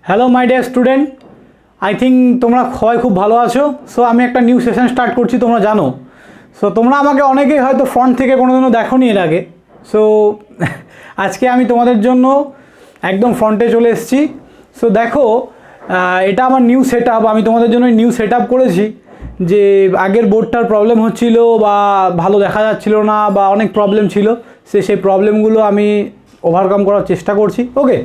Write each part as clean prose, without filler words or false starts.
Hello my dear student, I think তোমরা সবাই খুব ভালো আছো। সো আমি একটা নিউ সেশন স্টার্ট করছি, তোমরা জানো। সো তোমরা আমাকে অনেকেই হয়তো ফ্রন্ট থেকে কোনোদিনও দেখোনি এর আগে। সো আজকে আমি তোমাদের জন্য একদম ফ্রন্টে চলে এসেছি। সো দেখো, এটা আমার নিউ সেট আপ। আমি তোমাদের জন্য নিউ সেট আপ করেছি। যে আগের বোর্ডটার প্রবলেম হচ্ছিল বা ভালো দেখা যাচ্ছিল না বা অনেক প্রবলেম ছিল, সেই প্রবলেমগুলো আমি ওভারকাম করার চেষ্টা করছি। ওকে,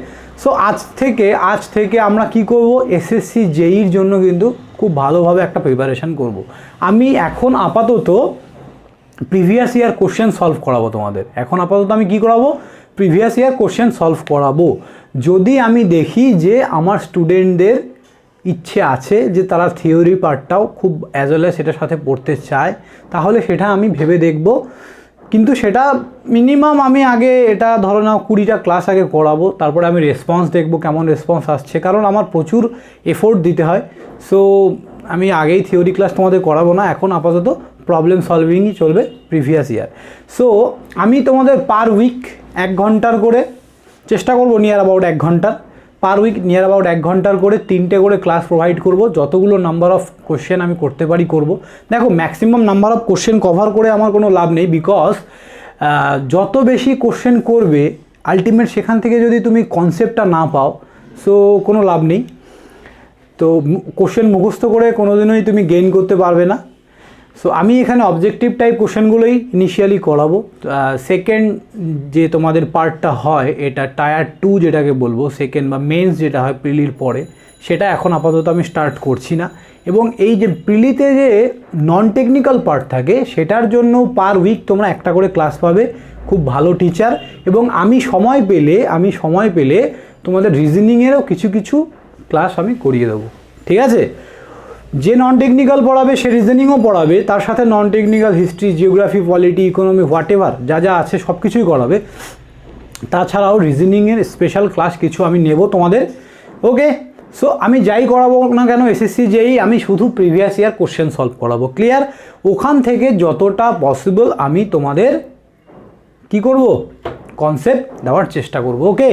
সো আজ থেকে আমরা কি করব, এসএসসি জেইর জন্য কিন্তু খুব ভালোভাবে একটা প্রিপারেশান করব। আমি এখন আপাতত প্রিভিয়াস ইয়ার কোশ্চেন সলভ করাবো তোমাদের। এখন আপাতত আমি কি করাবো, প্রিভিয়াস ইয়ার কোশ্চেন সলভ করাবো। যদি আমি দেখি যে আমার স্টুডেন্টদের ইচ্ছে আছে যে তারা থিওরি পার্টটাও খুব অ্যাজ ওয়েল অ্যাজ সেটার সাথে পড়তে চায়, তাহলে সেটা আমি ভেবে দেখব। কিন্তু সেটা মিনিমাম আমি আগে এটা ধরো নাও 20টা ক্লাস আগে করাবো, তারপরে আমি রেসপন্স দেখব কেমন রেসপন্স আসছে, কারণ আমার প্রচুর এফোর্ট দিতে হয়। সো আমি আগেই থিওরি ক্লাস তোমাদের করাবো না, এখন আপাতত প্রবলেম সলভিংই চলবে প্রিভিয়াস ইয়ার। সো আমি তোমাদের পার উইক 1 ঘন্টার করে চেষ্টা করবো, নিয়ার অ্যাবাউট 1 ঘন্টার পার উইক, নিয়ার অ্যাবাউট 1 ঘন্টার করে 3টে করে ক্লাস প্রোভাইড করব। যতগুলো নাম্বার অফ কোশ্চেন আমি করতে পারি করব। দেখো, maximum number of question cover করে আমার কোনো লাভ নেই, বিকজ যত বেশি কোশ্চেন করবে আলটিমেট সেখান থেকে যদি তুমি কনসেপ্টটা না পাও, সো কোনো লাভ নেই। তো কোশ্চেন মুখস্থ করে কোনোদিনই তুমি গেইন করতে পারবে না। সো আমি এখানে অবজেক্টিভ টাইপ কোশ্চেনগুলোই ইনিশিয়ালি করাবো। সেকেন্ড যে তোমাদের পার্টটা হয়, এটা টায়ার 2 যেটাকে বলবো, সেকেন্ড বা মেন্স যেটা হয় প্রিলির পরে, সেটা এখন আপাতত আমি স্টার্ট করছি না। এবং এই যে প্রিলিতে যে নন টেকনিক্যাল পার্ট থাকে, সেটার জন্য পার উইক তোমরা একটা করে ক্লাস পাবে, খুব ভালো টিচার। এবং আমি সময় পেলে তোমাদের রিজনিংয়েরও কিছু ক্লাস আমি করিয়ে দেবো, ঠিক আছে? যে নন টেকনিক্যাল পড়াবে সে রিজনিংও পড়াবে, তার সাথে non technical history, geography, polity, economy, what ever যা আছে সব কিছুই করাবে। তাছাড়াও রিজনিংয়ের স্পেশাল ক্লাস কিছু আমি নেব তোমাদের। ওকে, সো আমি যাই করাবো না কেন এসএসসি জেই, আমি শুধু প্রিভিয়াস ইয়ার কোশ্চেন সলভ করাবো, ক্লিয়ার? ওখান থেকে যতটা পসিবল আমি তোমাদের কি করব, কনসেপ্ট দেওয়ার চেষ্টা করব। ওকে,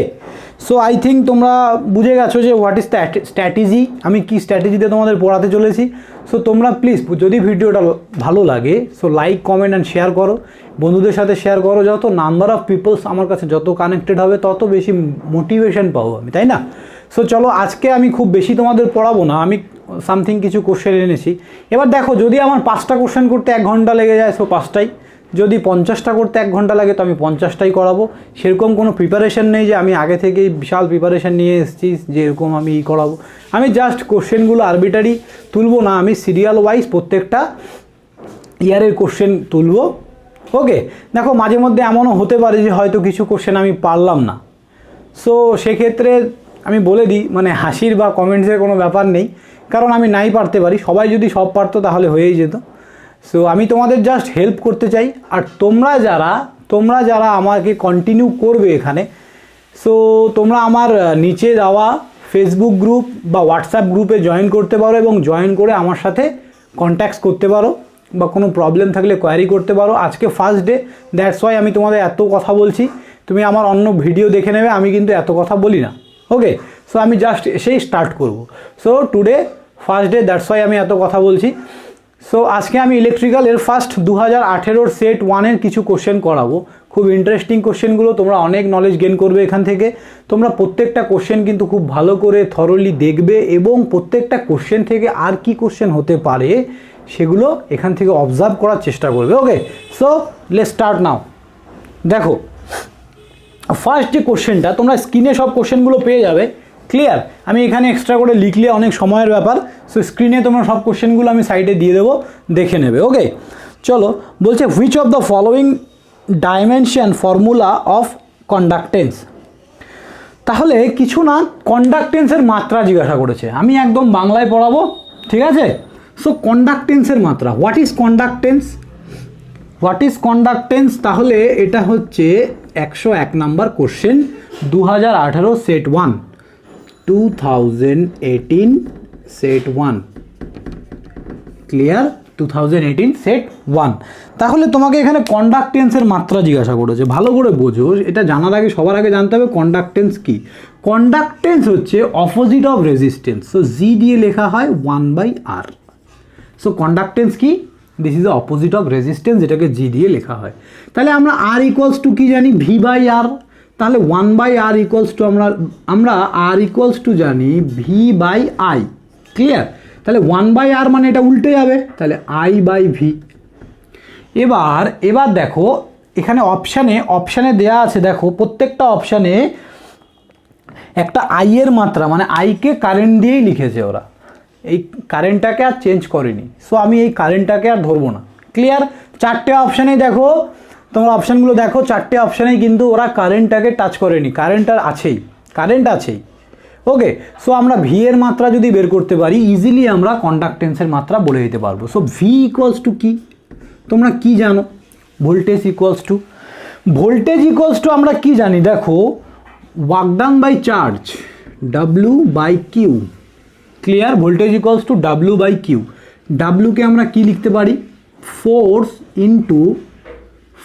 সো আই থিঙ্ক তোমরা বুঝে গেছো যে হোয়াট ইজ স্ট্র্যাটেজি, আমি কি স্ট্র্যাটেজিতে তোমাদের পড়াতে চলেছি। সো তোমরা প্লিজ, যদি ভিডিওটা ভালো লাগে, so like, comment and share করো, বন্ধুদের সাথে শেয়ার করো। যত নাম্বার অফ পিপলস আমার কাছে যত কানেক্টেড হবে, তত বেশি মোটিভেশন পাবো আমি, তাই না? সো চলো, আজকে আমি খুব বেশি তোমাদের পড়াবো না, আমি সামথিং কিছু কোশ্চেন এনেছি। এবার দেখো, যদি আমার 5টা কোশ্চেন করতে 1 ঘন্টা লেগে যায়, সো 5টাই। যদি 50টা করতে 1 ঘন্টা লাগে, তো আমি 50টাই করাবো। সেরকম কোনো প্রিপারেশন নেই যে আমি আগে থেকেই বিশাল প্রিপারেশন নিয়ে এসেছি যে এরকম আমি করাবো। আমি জাস্ট কোশ্চেনগুলো আরবিটারি তুলবো না, আমি সিরিয়াল ওয়াইজ প্রত্যেকটা ইয়ারের কোশ্চেন তুলবো। ওকে, দেখো, মাঝে মধ্যে এমনও হতে পারে যে হয়তো কিছু কোশ্চেন আমি পারলাম না। সো সেক্ষেত্রে আমি বলে দিই, মানে হাসির বা কমেন্টসের কোনো ব্যাপার নেই, কারণ আমি নাই পারতে পারি। সবাই যদি সব পারতো তাহলে হয়েই যেত। সো আমি তোমাদের জাস্ট হেল্প করতে চাই। আর তোমরা যারা আমাকে কন্টিনিউ করবে এখানে, সো তোমরা আমার নিচে দেওয়া ফেসবুক গ্রুপ বা হোয়াটসঅ্যাপ গ্রুপে জয়েন করতে পারো, এবং জয়েন করে আমার সাথে কন্ট্যাক্ট করতে পারো, বা কোনো প্রবলেম থাকলে কোয়ারি করতে পারো। আজকে ফার্স্ট ডে, দ্যাটস ওয়াই আমি তোমাদের এত কথা বলছি। তুমি আমার অন্য ভিডিও দেখে নেবে, আমি কিন্তু এত কথা বলি না। ওকে, সো আমি জাস্ট এসেই স্টার্ট করব। So today first day, that's why আমি এত কথা বলছি। সো আজকে আমি ইলেকট্রিক্যালের ফার্স্ট 2018 সেট 1-এর কিছু কোশ্চেন করাবো। খুব ইন্টারেস্টিং কোশ্চেনগুলো, তোমরা অনেক নলেজ গেইন করবে এখান থেকে। তোমরা প্রত্যেকটা কোশ্চেন কিন্তু খুব ভালো করে থরলি দেখবে, এবং প্রত্যেকটা কোশ্চেন থেকে আর কি কোশ্চেন হতে পারে সেগুলো এখান থেকে অবজার্ভ করার চেষ্টা করবে। ওকে, সো লেটস স্টার্ট নাও। দেখো, ফার্স্ট যে কোশ্চেনটা, তোমরা স্ক্রিনে সব কোশ্চেনগুলো পেয়ে যাবে, ক্লিয়ার? আমি এখানে এক্সট্রা করে লিখলে অনেক সময়ের ব্যাপার। সো স্ক্রিনে তোমরা সব কোশ্চেনগুলো আমি সাইডে দিয়ে দেবো, দেখে নেবে। ওকে, চলো, বলছে which of the following dimension formula of conductance. তাহলে কিছু না, কন্ডাক্টেন্সের মাত্রা জিজ্ঞাসা করেছে, আমি একদম বাংলায় পড়াবো, ঠিক আছে? সো কন্ডাক্টেন্সের মাত্রা, হোয়াট ইজ কন্ডাক্টেন্স, তাহলে এটা হচ্ছে 101 number question, 2018 set 1, 2018 set 1, clear? 2018 set 1। তাহলে তোমাকে এখানে কন্ডাক্টেন্সের মাত্রা জিজ্ঞাসা করেছে, ভালো করে বোঝো। এটা জানার আগে, সবার আগে জানতে হবে কন্ডাক্টেন্স কি। কন্ডাক্টেন্স হচ্ছে অপোজিট অফ রেজিস্ট্যান্স, সো জি দিয়ে লেখা হয় 1/r। সো কন্ডাক্টেন্স কি? This is the opposite of resistance, যেটাকে জি দিয়ে লেখা হয়। তাহলে আমরা আর ইকুয়ালস টু কি জানি? V/r। তাহলে 1/r ইকুয়ালস টু আমরা আর ইকুয়ালস টু জানি V/I। ক্লিয়ার? তাহলে 1/r মানে এটা উল্টে যাবে, তাহলে I/V। এবার দেখো এখানে অপশানে দেয়া আছে, দেখো প্রত্যেকটা অপশানে একটা আই এর মাত্রা, মানে আইকে কারেন্ট দিয়েই লিখেছে ওরা, এই কারেন্টটাকে আর চেঞ্জ করেনি। সো আমি এই কারেন্টটাকে আর ধরবো না। ক্লিয়ার? চারটে অপশানেই দেখো, তোমরা অপশানগুলো দেখো, চারটে অপশানেই কিন্তু ওরা কারেন্টটাকে টাচ করেনি, কারেন্ট আছেই। ওকে, সো আমরা ভি এর মাত্রা যদি বের করতে পারি, ইজিলি আমরা কন্ডাক্টেন্সের মাত্রা বলে দিতে পারবো। সো ভি ইকুয়ালস টু কি? তোমরা কি জানো? ভোল্টেজ ইকুয়ালস টু আমরা কি জানি? দেখো, work done by charge, W/Q। Clear? Voltage equals to W/Q। ডাব্লুকে আমরা কি লিখতে পারি?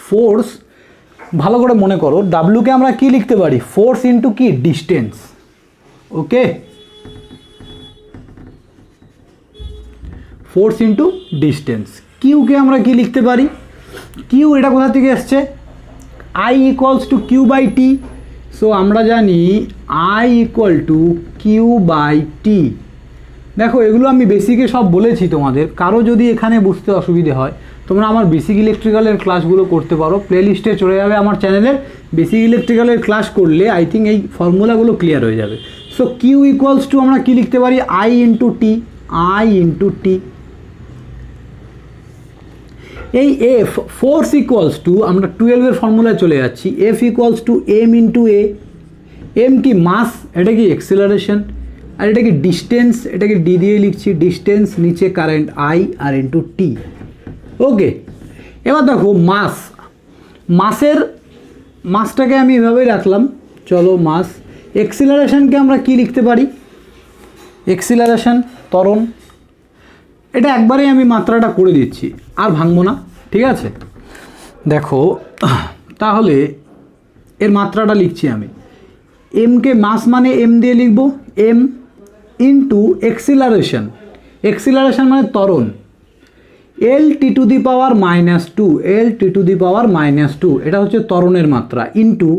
ফোর্স। ভালো করে মনে করো, ডাব্লুকে আমরা কি লিখতে পারি? ফোর্স ইন্টু কি? ডিস্টেন্স। ওকে, ফোর্স ইন্টু ডিস্টেন্স। কিউকে আমরা কি লিখতে পারি? কিউ এটা কোথা থেকে এসছে? I equals two Q/T। So আমরা জানি আই ইকুয়াল টু Q/T। দেখো, এগুলো আমি বেসিকে সব বলেছি তোমাদের, কারো যদি এখানে বুঝতে অসুবিধে হয় তোমরা আমার বেসিক ইলেকট্রিক্যালের ক্লাসগুলো করতে পারো, প্লেলিস্টে চলে যাবে আমার চ্যানেলের। বেসিক ইলেকট্রিক্যালের ক্লাস করলে আই থিঙ্ক এই ফর্মুলাগুলো ক্লিয়ার হয়ে যাবে। সো কিউ ইকুয়ালস টু আমরা কি লিখতে পারি? I into T. এই এফ ফোর্স ইকুয়ালস টু, আমরা 12-এর ফর্মুলায় চলে যাচ্ছি, F equals to M into A. এম কি? মাস, এটা কি? অ্যাক্সেলারেশন। আর এটা কি? ডিস্টেন্স, এটাকে ডি দিয়ে লিখছি, ডিস্টেন্স, নিচে কারেন্ট আই, আর ইন্টু টি। ওকে, এবার দেখো মাসটাকে আমি এভাবেই রাখলাম, চলো মাস। এক্সিলারেশনকে আমরা কি লিখতে পারি? এক্সিলারেশন, ত্বরণ। এটা একবারেই আমি মাত্রাটা করে দিচ্ছি, আর ভাঙবো না, ঠিক আছে? দেখো, তাহলে এর মাত্রাটা লিখছি আমি। এমকে মাস মানে এম দিয়ে লিখব, এম ইন্টু এক্সিলারেশন মানে ত্বরণ, L_2, এটা হচ্ছে ত্বরণের মাত্রা, ইন্টু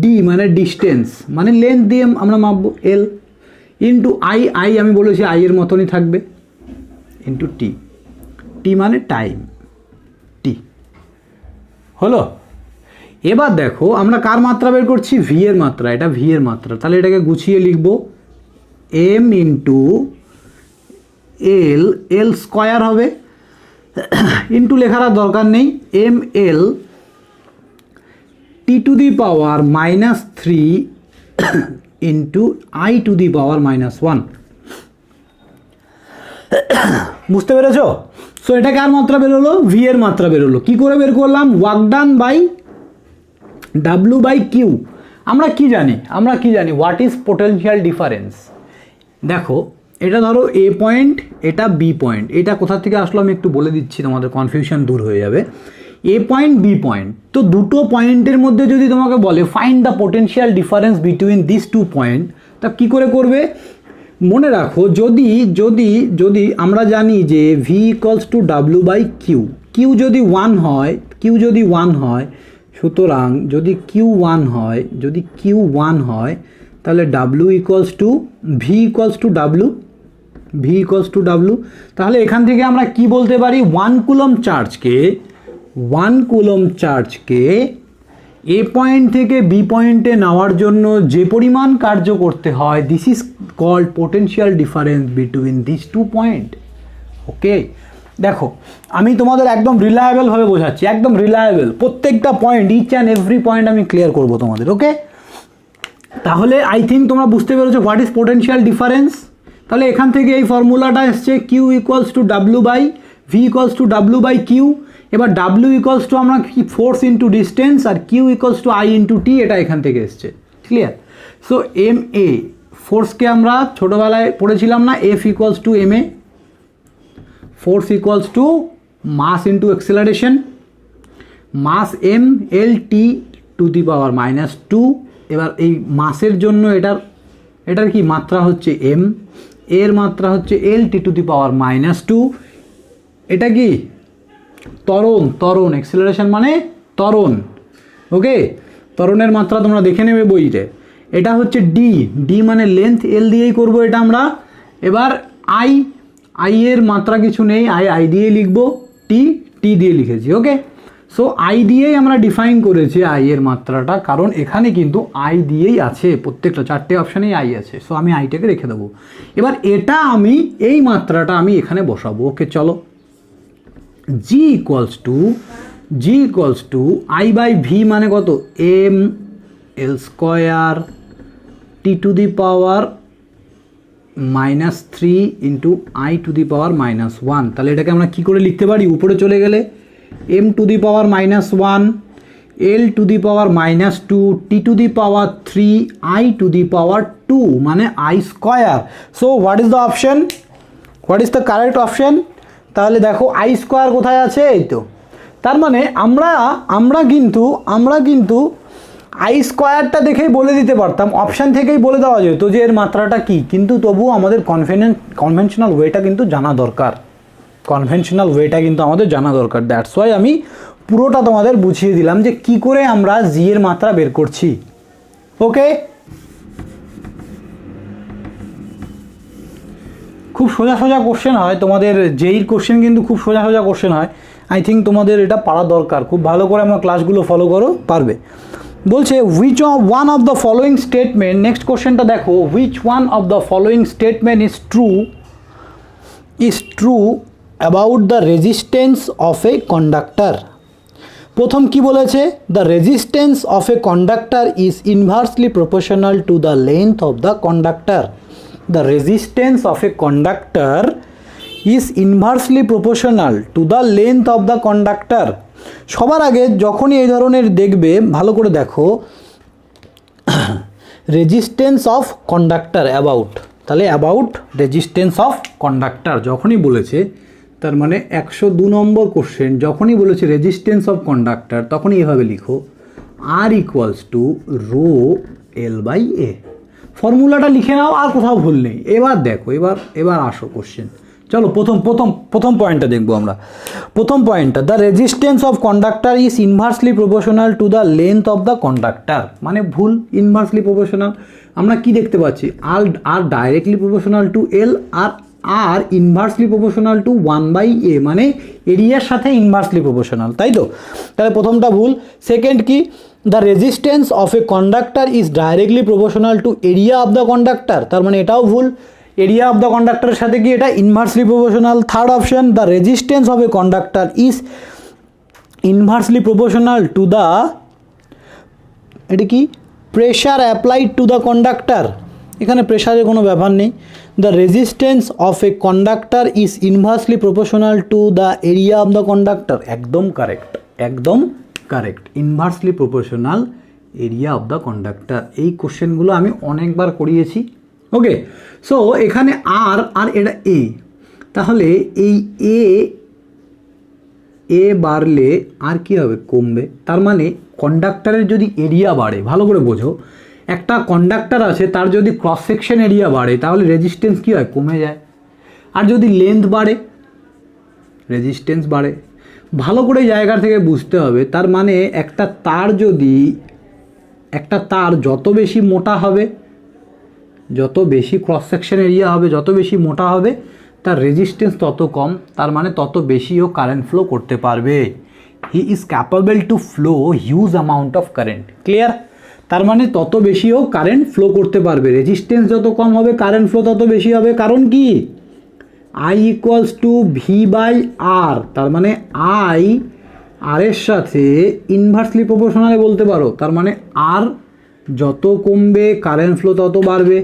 ডি মানে ডিস্টেন্স, মানে লেন্থ দিয়ে আমরা মাপবো, এল, ইন্টু আই আমি বলেছি আই এর মতনই থাকবে, ইন্টু টি মানে টাইম, টি। হলো? এবার দেখো আমরা কার মাত্রা বের করছি? ভি এর মাত্রা। এটা ভি এর মাত্রা, তাহলে এটাকে গুছিয়ে লিখবো, এম ইন্টু এল স্কোয়ার হবে, ইন্টু লেখার আর দরকার নেই, ML T⁻³ ইন্টু I⁻⁻1। বুঝতে পেরেছো? সো এটা কার মাত্রা বেরোলো? ভি এর মাত্রা বেরোলো। কি করে বের করলাম? Work done by W/Q। আমরা কি জানি? What is potential difference. দেখো, এটা ধরো এ পয়েন্ট, এটা বি পয়েন্ট, এটা কোথা থেকে আসলো আমি একটু বলে দিচ্ছি, তোমাদের কনফিউশন দূর হয়ে যাবে। এ পয়েন্ট, বি পয়েন্ট, তো দুটো পয়েন্টের মধ্যে যদি তোমাকে বলে find the potential difference between this two point, তা কী করে করবে? মনে রাখো, যদি আমরা জানি যে V equals to W/Q, Q যদি ওয়ান হয়, সুতরাং যদি কিউ ওয়ান হয় তাহলে W equals to V equals to W. তাহলে এখান থেকে আমরা কি বলতে পারি? 1 কুলম চার্জকে এ পয়েন্ট থেকে বি পয়েন্টে নেওয়ার জন্য যে পরিমাণ কার্য করতে হয়, this is called potential difference between this two point. Okay, দেখো আমি তোমাদের একদম রিলায়েবলভাবে বোঝাচ্ছি, একদম রিলায়েবল, প্রত্যেকটা point, each and every point আমি ক্লিয়ার করবো তোমাদের। ওকে, তাহলে আই থিঙ্ক তোমরা বুঝতে পেরেছো হোয়াট ইজ পোটেনশিয়াল ডিফারেন্স। তাহলে এখান থেকে এই ফর্মুলাটা এসছে, Q equals to V equals to W/Q। এবার W ইকুয়ালস টু আমরা কি? ফোর্স ইন্টু ডিস্টেন্স, আর Q equals to I into T, এটা এখান থেকে এসছে। ক্লিয়ার? সো MA, ফোর্সকে আমরা ছোটোবেলায় পড়েছিলাম না, F equals to MA, force equals to mass into acceleration, mass M, L T⁻², এবার এই মাসের জন্য এটার কি মাত্রা হচ্ছে m, এর মাত্রা হচ্ছে l t⁻²। এটা কি ত্বরণ, অ্যাক্সিলারেশন মানে ত্বরণ। ওকে, ত্বরণের মাত্রা তোমরা দেখে নেবে বইতে। এটা হচ্ছে ডি মানে লেন্থ, এল দিয়েই করবো এটা আমরা। এবার আই এর মাত্রা কিছু নেই, আই দিয়ে লিখবো, টি দিয়ে লিখেছি। ওকে, সো আই দিয়েই আমরা ডিফাইন করেছি আই এর মাত্রাটা, কারণ এখানে কিন্তু আই দিয়েই আছে, প্রত্যেকটা 4টে অপশানেই আই আছে। সো আমি আইটাকে রেখে দেবো। এবার এই মাত্রাটা আমি এখানে বসাবো। ওকে, চলো, G equals to I by V মানে কত, M L square t⁻³ into i⁻⁻1। তাহলে এটাকে আমরা কি করে লিখতে পারি, উপরে চলে গেলে m⁻⁻1 l⁻⁻2 t⁻³ i⁻2 মানে i square. So what is the option, what is the correct option? তাহলে দেখো আই স্কোয়ার কোথায় আছে, এই তো। তার মানে আমরা কিন্তু আই স্কোয়ারটা দেখেই বলে দিতে পারতাম, অপশান থেকেই বলে দেওয়া যেত যে এর মাত্রাটা কি, কিন্তু তবুও আমাদের কনভেনশনাল ওয়েটা কিন্তু জানা দরকার, দ্যাটস ওয়াই আমি পুরোটা তোমাদের বুঝিয়ে দিলাম যে কি করে আমরা জি এর মাত্রা বের করছি। ওকে, খুব সোজা কোশ্চেন হয় তোমাদের, জেইর কোশ্চেন কিন্তু খুব সোজা কোশ্চেন হয়। আই থিঙ্ক তোমাদের এটা পারা দরকার, খুব ভালো করে আমার ক্লাসগুলো ফলো করো, পারবে। বলছে which one of the following statement, next কোশ্চেনটা দেখো, which one of the following statement is true about the resistance of a conductor. প্রথম কি বলেছে, the resistance of a conductor is inversely proportional to the length of the conductor. The resistance of a conductor is inversely proportional to the length of the conductor. সবার আগে যখনই এই ধরনের দেখবে ভালো করে দেখো, রেজিস্ট্যান্স অফ কন্ডাক্টর অ্যাবাউট, তাহলে অ্যাবাউট রেজিস্ট্যান্স অফ কন্ডাক্টর যখনই বলেছে, তার মানে 102 নম্বর কোশ্চেন যখনই বলেছে রেজিস্ট্যান্স অফ কন্ডাক্টর, তখনই এভাবে লিখো R equals to rho L by A. ফর্মুলাটা লিখে নাও, আর কোথাও ভুল নেই। এবার দেখো, এবার আসো কোশ্চেন। চলো প্রথম পয়েন্টটা দেখবো আমরা। প্রথম পয়েন্টটা, the resistance of conductor is inversely proportional to the length of the conductor, মানে ভুল, ইনভার্সলি প্রপোর্শনাল। আমরা কি দেখতে পাচ্ছি, আর ডাইরেক্টলি প্রপোর্শনাল টু এল, আর ইনভার্সলি প্রপোর্শনাল টু 1/a, মানে এরিয়ার সাথে ইনভার্সলি প্রপোর্শনাল, তাই তো? তাহলে প্রথমটা ভুল। সেকেন্ড কি, the resistance of a conductor is directly proportional two area of the conductor, তার মানে এটাও ভুল। এরিয়া অফ দ্য কন্ডাক্টরের সাথে কি এটা inversely proportional. Third option, the resistance of a conductor is inversely proportional to the, এটা কি, pressure applied to the conductor, এখানে প্রেশারের কোনো ব্যাপার নেই। The resistance of a conductor is inversely proportional to the area of the conductor, একদম correct, inversely proportional area of the conductor. এই কোশ্চেনগুলো আমি অনেকবার করিয়েছি। ওকে, সো এখানে আর এটা এ, তাহলে এই এ বাড়লে আর কি হবে, কমবে। তার মানে কন্ডাক্টরের যদি এরিয়া বাড়ে, ভালো করে বোঝো, একটা কন্ডাক্টর আছে, তার যদি ক্রস সেকশন এরিয়া বাড়ে তাহলে রেজিস্ট্যান্স কী হয়, কমে যায়। আর যদি লেন্থ বাড়ে, রেজিস্ট্যান্স বাড়ে। ভালো করে জায়গা থেকে বুঝতে হবে। তার মানে একটা তার যত বেশি মোটা হবে, যত বেশি ক্রস সেকশন এরিয়া হবে, যত বেশি মোটা হবে, তার রেজিস্ট্যান্স তত কম, তার মানে তত বেশি ও কারেন্ট ফ্লো করতে পারবে। He is capable to flow huge amount of current. Clear? তার মানে তত বেশিও কারেন্ট ফ্লো করতে পারবে। রেজিস্ট্যান্স যত কম হবে, কারেন্ট ফ্লো তত বেশি হবে। কারণ কি, I equals to V by R, তার মানে আই আর এর সাথে ইনভার্সলি প্রপোর্শনালে বলতে পারো। তার মানে আর যত কমবে কারেন্ট ফ্লো তত বাড়বে।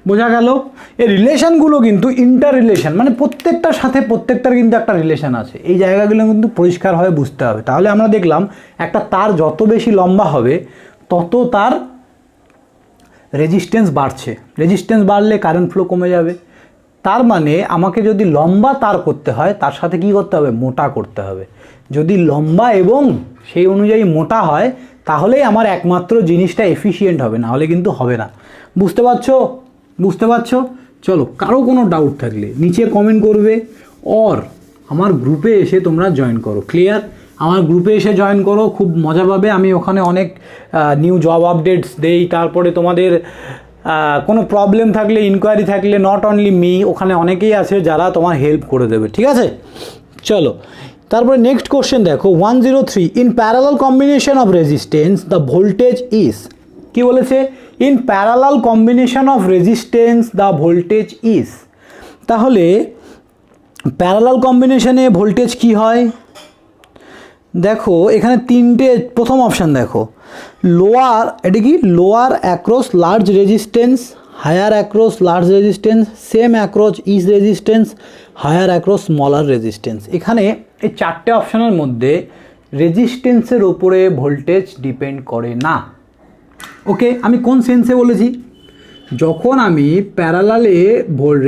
বোঝা গেল? এই রিলেশনগুলো কিন্তু ইন্টার রিলেশন, মানে প্রত্যেকটার সাথে প্রত্যেকটার কিন্তু একটা রিলেশন আছে। এই জায়গাগুলো কিন্তু পরিষ্কারভাবে বুঝতে হবে। তাহলে আমরা দেখলাম একটা তার যত বেশি লম্বা হবে তত তার রেজিস্ট্যান্স বাড়ছে। রেজিস্ট্যান্স বাড়লে কারেন্ট ফ্লো কমে যাবে। তার মানে আমাকে যদি লম্বা তার করতে হয়, তার সাথে কি করতে হবে, মোটা করতে হবে। যদি লম্বা এবং সেই অনুযায়ী মোটা হয়, তাহলেই আমার একমাত্র জিনিসটা এফিশিয়েন্ট হবে, না হলে কিন্তু হবে না। বুঝতে পারছো? চলো, কারো কোনো ডাউট থাকলে নিচে কমেন্ট করবে, অর আমার গ্রুপে এসে তোমরা জয়েন করো। ক্লিয়ার? আমার গ্রুপে এসে জয়েন করো, খুব মজা পাবে। আমি ওখানে অনেক নিউ জব আপডেটস দেই, তারপরে তোমাদের কোনো প্রবলেম থাকলে, ইনকোয়ারি থাকলে, নট অনলি মি, ওখানে অনেকেই আছে যারা তোমার হেল্প করে দেবে। ঠিক আছে, চলো তারপরে নেক্সট কোশ্চেন দেখো 103, in parallel combination of resistance the voltage is. কি বলেছে? In parallel combination of resistance the voltage is. তাহলে প্যারালাল কম্বিনেশনে ভোল্টেজ কি হয়? দেখো এখানে তিনটে, প্রথম অপশান দেখো, লোয়ার, এটা কি lower across large resistance, higher across large resistance, same across is resistance, higher across smaller resistance. এখানে এই চারটে অপশানের মধ্যে রেজিস্ট্যান্সের ওপরে ভোল্টেজ ডিপেন্ড করে না। ওকে, আমি কোন সেন্সে বলেছি? যখন আমি প্যারালালে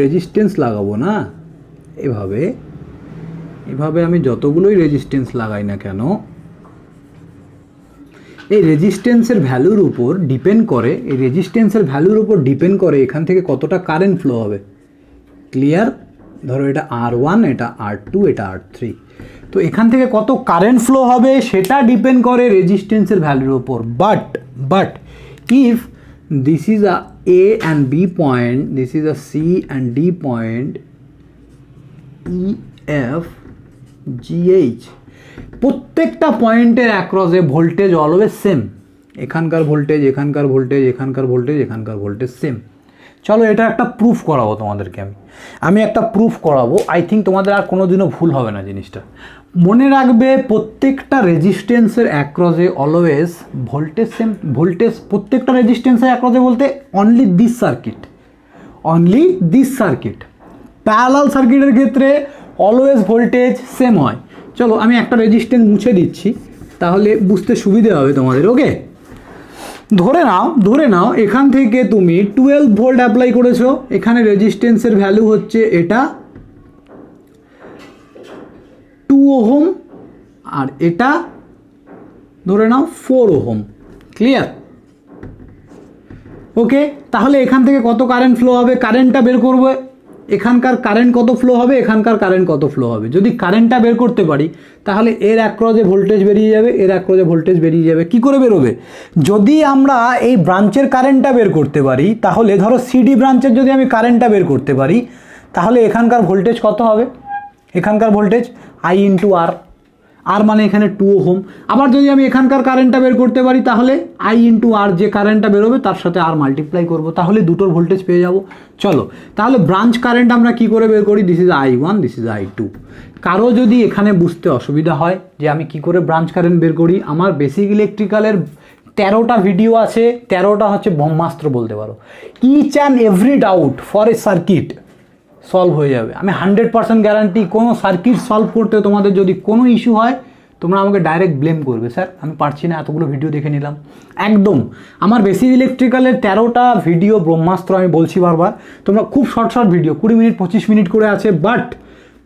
রেজিস্ট্যান্স লাগাবো না, এভাবে আমি যতগুলোই রেজিস্ট্যান্স লাগাই না কেন, এই রেজিস্ট্যান্সের ভ্যালুর উপর ডিপেন্ড করে, এখান থেকে কতটা কারেন্ট ফ্লো হবে। ক্লিয়ার? ধরো এটা R1, এটা R2, এটা R3, তো এখান থেকে কত কারেন্ট ফ্লো হবে সেটা ডিপেন্ড করে রেজিস্ট্যান্সের ভ্যালুর উপর। But if this is a A and B point, this is a C and D point, EF GH, প্রত্যেকটা পয়েন্টের অ্যাক্রসে ভোল্টেজ অলওয়েজ সেম। এখানকার ভোল্টেজ, এখানকার ভোল্টেজ, এখানকার ভোল্টেজ, এখানকার ভোল্টেজ সেম। চলো এটা একটা প্রুফ করাবো তোমাদেরকে, আমি একটা প্রুফ করাবো। আই থিঙ্ক তোমাদের আর কোনোদিনও ভুল হবে না জিনিসটা। মনে রাখবে প্রত্যেকটা রেজিস্ট্যান্সের অ্যাক্রসে অলওয়েজ ভোল্টেজ সেম। ভোল্টেজ প্রত্যেকটা রেজিস্ট্যান্সের অ্যাক্রসে বলতে অনলি দিস সার্কিট। প্যারালাল সার্কিটের ক্ষেত্রে অলওয়েজ ভোল্টেজ সেম হয়। চলো আমি একটা রেজিস্ট্যান্স মুছে দিচ্ছি, তাহলে বুঝতে সুবিধে হবে তোমাদের। ওকে, ধরে নাও এখান থেকে তুমি 12 ভোল্ট অ্যাপ্লাই করেছো, এখানে রেজিস্ট্যান্সের ভ্যালু হচ্ছে এটা 2 ওহম, আর এটা ধরে নাও 4 ওহম। ক্লিয়ার? ওকে, তাহলে এখান থেকে কত কারেন্ট ফ্লো হবে, কারেন্টটা বের করবে। এখানকার কারেন্ট কত ফ্লো হবে, এখানকার কারেন্ট কত ফ্লো হবে। যদি কারেন্টটা বের করতে পারি তাহলে এর অ্যাক্রসে ভোল্টেজ বেরিয়ে যাবে, এর অ্যাক্রসে ভোল্টেজ বেরিয়ে যাবে। কি করে বেরোবে? যদি আমরা এই ব্রাঞ্চের কারেন্টটা বের করতে পারি, তাহলে ধরো সিডি ব্রাঞ্চের যদি আমি কারেন্টটা বের করতে পারি, তাহলে এখানকার ভোল্টেজ কত হবে? এখানকার ভোল্টেজ I ইন্টু আর, আর মানে এখানে 2 ওহম। আবার যদি আমি এখানকার কারেন্টটা বের করতে পারি, তাহলে I ইন্টু আর, যে কারেন্টটা বেরোবে তার সাথে আর মাল্টিপ্লাই করবো, তাহলে দুটোর ভোল্টেজ পেয়ে যাব। চলো তাহলে ব্রাঞ্চ কারেন্ট আমরা কি করে বের করি? This is I1, this is I2। কারো যদি এখানে বুঝতে অসুবিধা হয় যে আমি কি করে ব্রাঞ্চ কারেন্ট বের করি, আমার বেসিক ইলেকট্রিক্যালের 13টা ভিডিও আছে, 13টা হচ্ছে ব্রহ্মাস্ত্র বলতে পারো। Each and every doubt for a circuit solve হয়ে যাবে। আমি 100% গ্যারান্টি, কোনো সার্কিট সলভ করতে তোমাদের যদি কোনো ইস্যু হয়, তোমরা আমাকে ডাইরেক্ট ব্লেম করবে, স্যার আমি পারছি না, এতগুলো ভিডিও দেখে নিলাম। একদম আমার বেসিক ইলেকট্রিক্যালের 13টা ভিডিও ব্রহ্মাস্ত্র, আমি বলছি বারবার, তোমরা খুব শর্ট ভিডিও 20 মিনিট 25 মিনিট করে আছে, বাট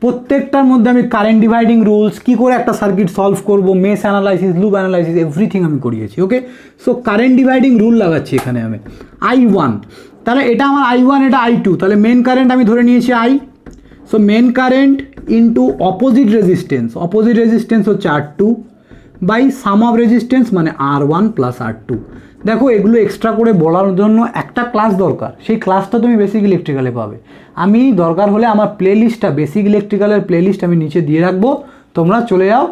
প্রত্যেকটার মধ্যে আমি কারেন্ট ডিভাইডিং রুলস, কী করে একটা সার্কিট সলভ করব, mesh analysis, loop analysis, everything আমি করিয়েছি। ওকে, সো কারেন্ট ডিভাইডিং রুল লাগাচ্ছি এখানে আমি। I1, তাহলে এটা আমার I1, এটা I2, তাহলে মেন কারেন্ট আমি ধরে নিয়েছি I। So main current into opposite resistance হচ্ছে R2 by sum of resistance মানে R1 প্লাস R2। দেখো এগুলো এক্সট্রা করে বলার জন্য একটা ক্লাস দরকার, সেই ক্লাসটা তুমি বেসিক ইলেকট্রিক্যালে পাবে। আমি দরকার হলে আমার প্লেলিস্টটা, বেসিক ইলেকট্রিক্যালের প্লেলিস্ট আমি নিচে দিয়ে রাখবো, তোমরা চলে যাও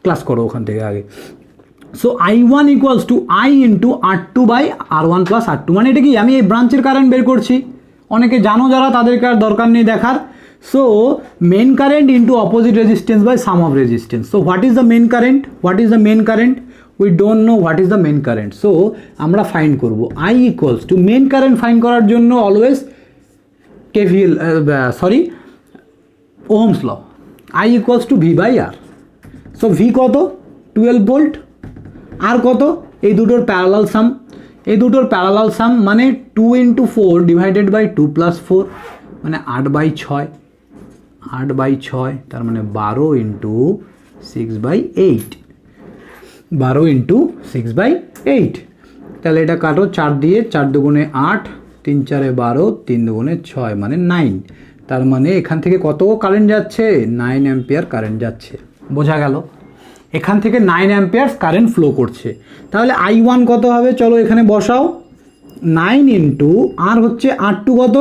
ক্লাস করো ওখান থেকে আগে। So I1 equals to I into R2 by R1 plus R2, মানে এটা কি, আমি এই ব্রাঞ্চের কারেন্ট বের করছি। অনেকে জানো যারা, তাদেরকে আর দরকার নেই দেখার। So main current into opposite resistance by sum of resistance. So what is the main current? We don't know what is the main current. So আমরা ফাইন্ড করব I equals to, main current find করার জন্য always KVL, Ohm's law, I equals to V by R। So V কত? 12 volt. আর কত? এই দুটোর parallel সাম, মানে 2 into 4 divided by 2 plus 4 মানে 8/6, তার মানে 12 ইন্টু 6/8। 12 ইন্টু 6/8, তাহলে এটা কাটো 4 দিয়ে, 4 দুগুণে 8, 3 4 12, 3 দুগুণে 6 মানে 9। তার মানে এখান থেকে কত কারেন্ট যাচ্ছে? 9 অ্যাম্পিয়ার কারেন্ট যাচ্ছে। বোঝা গেল? এখান থেকে 9 অ্যাম্পিয়ার কারেন্ট ফ্লো করছে। তাহলে I1 কত হবে? চলো এখানে বসাও। 9 ইন্টু আর হচ্ছে R2 কত?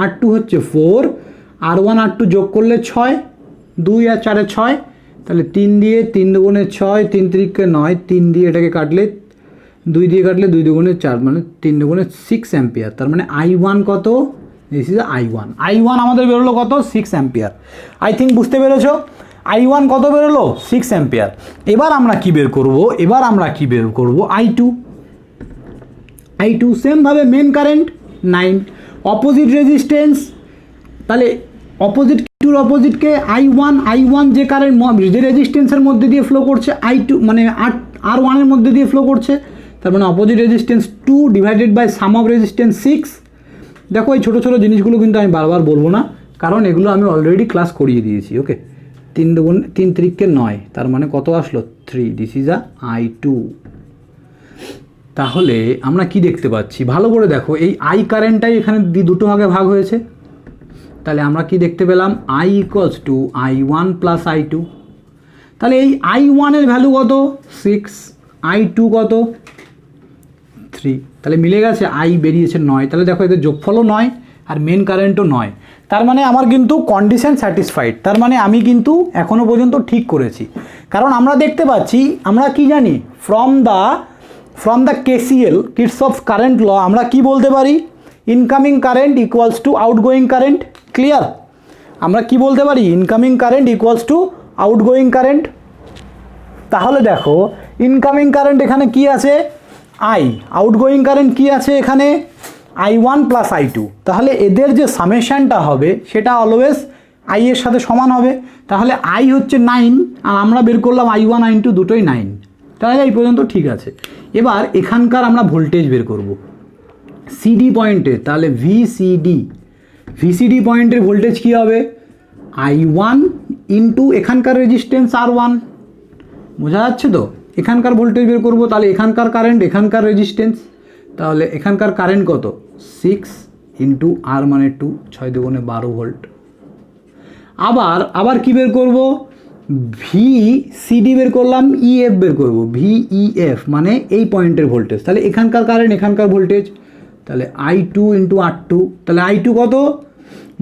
R2 হচ্ছে 4, R1 R2 যোগ করলে 6, 2 আর 4 6, তাহলে 3 দিয়ে, 3 দুগুণে 6, 3 3 9, 3 দিয়ে এটাকে কাটলে, 2 দিয়ে কাটলে 2 দুগুণে 4 মানে 3 দুগুণে 6 অ্যাম্পিয়ার। তার মানে I1 কত? দিস ইজ I1 আমাদের বেরোলো কত? 6 অ্যাম্পিয়ার। আই থিঙ্ক বুঝতে পেরেছো? I1 কত বেরোলো? 6 অ্যাম্পিয়ার। এবার আমরা কি বের করব? I2 সেমভাবে মেন কারেন্ট 9, অপোজিট রেজিস্ট্যান্স, তাহলে অপোজিট টুর অপোজিটকে I1 যে কারেন্ট যে রেজিস্ট্যান্সের মধ্যে দিয়ে ফ্লো করছে, I2 মানে R1 এর মধ্যে দিয়ে ফ্লো করছে, তার মানে opposite resistance 2 divided by sum of resistance 6। দেখো এই ছোটো ছোটো জিনিসগুলো কিন্তু আমি বারবার বলবো না, কারণ এগুলো আমি অলরেডি ক্লাস করিয়ে দিয়েছি। ওকে, 3 3 9, তার মানে কত আসলো? 3। This is I2। তাহলে আমরা কি দেখতে পাচ্ছি? ভালো করে দেখো, এই I কারেন্টটাই এখানে দুটো ভাগে ভাগ হয়েছে। তাহলে আমরা কি দেখতে পেলাম? I equals two I1 plus I2। তাহলে এই I1 এর ভ্যালু কত? 6, I2 কত? 3। তাহলে মিলে গেছে, I বেরিয়েছে 9। তাহলে দেখো এদের যোগফলও 9 আর মেন কারেন্টও 9। তার মানে আমার কিন্তু কন্ডিশন স্যাটিসফাইড। তার মানে আমি কিন্তু এখনও পর্যন্ত ঠিক করেছি, কারণ আমরা দেখতে পাচ্ছি, আমরা কি জানি, from the KCL Kirchhoff's current law আমরা কি বলতে পারি? Incoming current equals to outgoing current. Clear? আমরা কি বলতে পারি? Incoming current equals to outgoing current. তাহলে দেখো ইনকামিং কারেন্ট এখানে কি আছে? I, আউটগোয়িং কারেন্ট কি আছে এখানে? I1 plus I2। তাহলে এদের যে সামেশনটা হবে সেটা অলওয়েজ I এর সাথে সমান হবে। তাহলে I হচ্ছে 9 আর আমরা বের করলাম I1 I2 দুটোই 9। তাহলে এই পর্যন্ত ঠিক আছে। এবার এখানকার আমরা ভোল্টেজ বের করব CD পয়েন্টে। তাহলে VCD পয়েন্টের ভোল্টেজ কী হবে? I1 ইন্টু এখানকার রেজিস্ট্যান্স R1। বোঝা যাচ্ছে তো? এখানকার ভোল্টেজ বের করব, তাহলে এখানকার কারেন্ট, এখানকার রেজিস্ট্যান্স, তাহলে এখানকার কারেন্ট কত? 6 ইন্টু R মানে 2, 6 দুগুণে 12 ভোল্ট। আবার কি বের করব? VCD বের করলাম, EF বের করব, VEF মানে এই পয়েন্টের ভোল্টেজ। তাহলে এখানকার কারেন্ট, এখানকার ভোল্টেজ, তাহলে I2 ইন্টু R2। তাহলে I2 কত?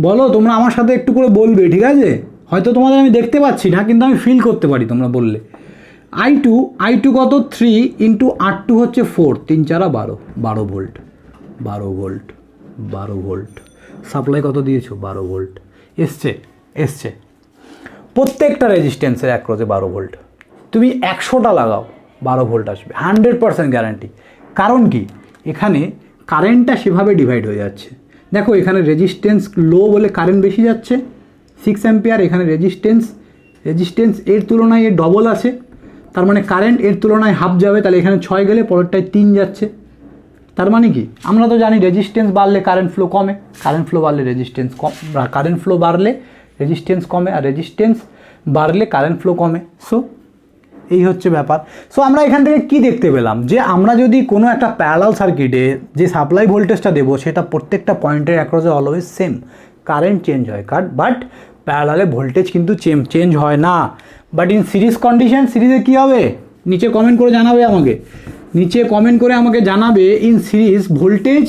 বলো তোমরা আমার সাথে একটু করে বলবে, ঠিক আছে? হয়তো তোমাদের আমি দেখতে পাচ্ছি না, কিন্তু আমি ফিল করতে পারি তোমরা বললে। I2 কত? 3 ইন্টু R2 হচ্ছে 4, 3 4 12 ভোল্ট। 12 ভোল্ট সাপ্লাই কত দিয়েছো? 12 ভোল্ট। এসছে প্রত্যেকটা রেজিস্ট্যান্সের অ্যাক্রসে 12 ভোল্ট। তুমি 100টা লাগাও 12 ভোল্ট আসবে, 100% গ্যারান্টি। কারণ কি? এখানে কারেন্টটা সেভাবে ডিভাইড হয়ে যাচ্ছে। দেখো এখানে রেজিস্ট্যান্স লো বলে কারেন্ট বেশি যাচ্ছে 6 অ্যাম্পিয়ার। এখানে রেজিস্ট্যান্স এর তুলনায় এর ডবল আছে, তার মানে কারেন্ট এর তুলনায় হাফ যাবে। তাহলে এখানে 6 গেলে পরেরটায় 3 যাচ্ছে। তার মানে কি? আমরা তো জানি রেজিস্ট্যান্স বাড়লে কারেন্ট ফ্লো কমে, কারেন্ট ফ্লো বাড়লে রেজিস্ট্যান্স কারেন্ট ফ্লো বাড়লে রেজিস্ট্যান্স কমে, আর রেজিস্ট্যান্স বাড়লে কারেন্ট ফ্লো কমে। সো এই হচ্ছে ব্যাপার। সো আমরা এখান থেকে কি দেখতে পেলাম? যে আমরা যদি কোনো একটা প্যারালাল সার্কিটে যে সাপ্লাই ভোল্টেজটা দেবো সেটা প্রত্যেকটা পয়েন্টের অ্যাক্রসে অলওয়েজ সেম। কারেন্ট চেঞ্জ হয় বাট প্যারালালে ভোল্টেজ কিন্তু চেঞ্জ হয় না। বাট ইন সিরিজ কন্ডিশন, সিরিজে কী হবে? নিচে কমেন্ট করে জানাবে আমাকে, ইন সিরিজ ভোল্টেজ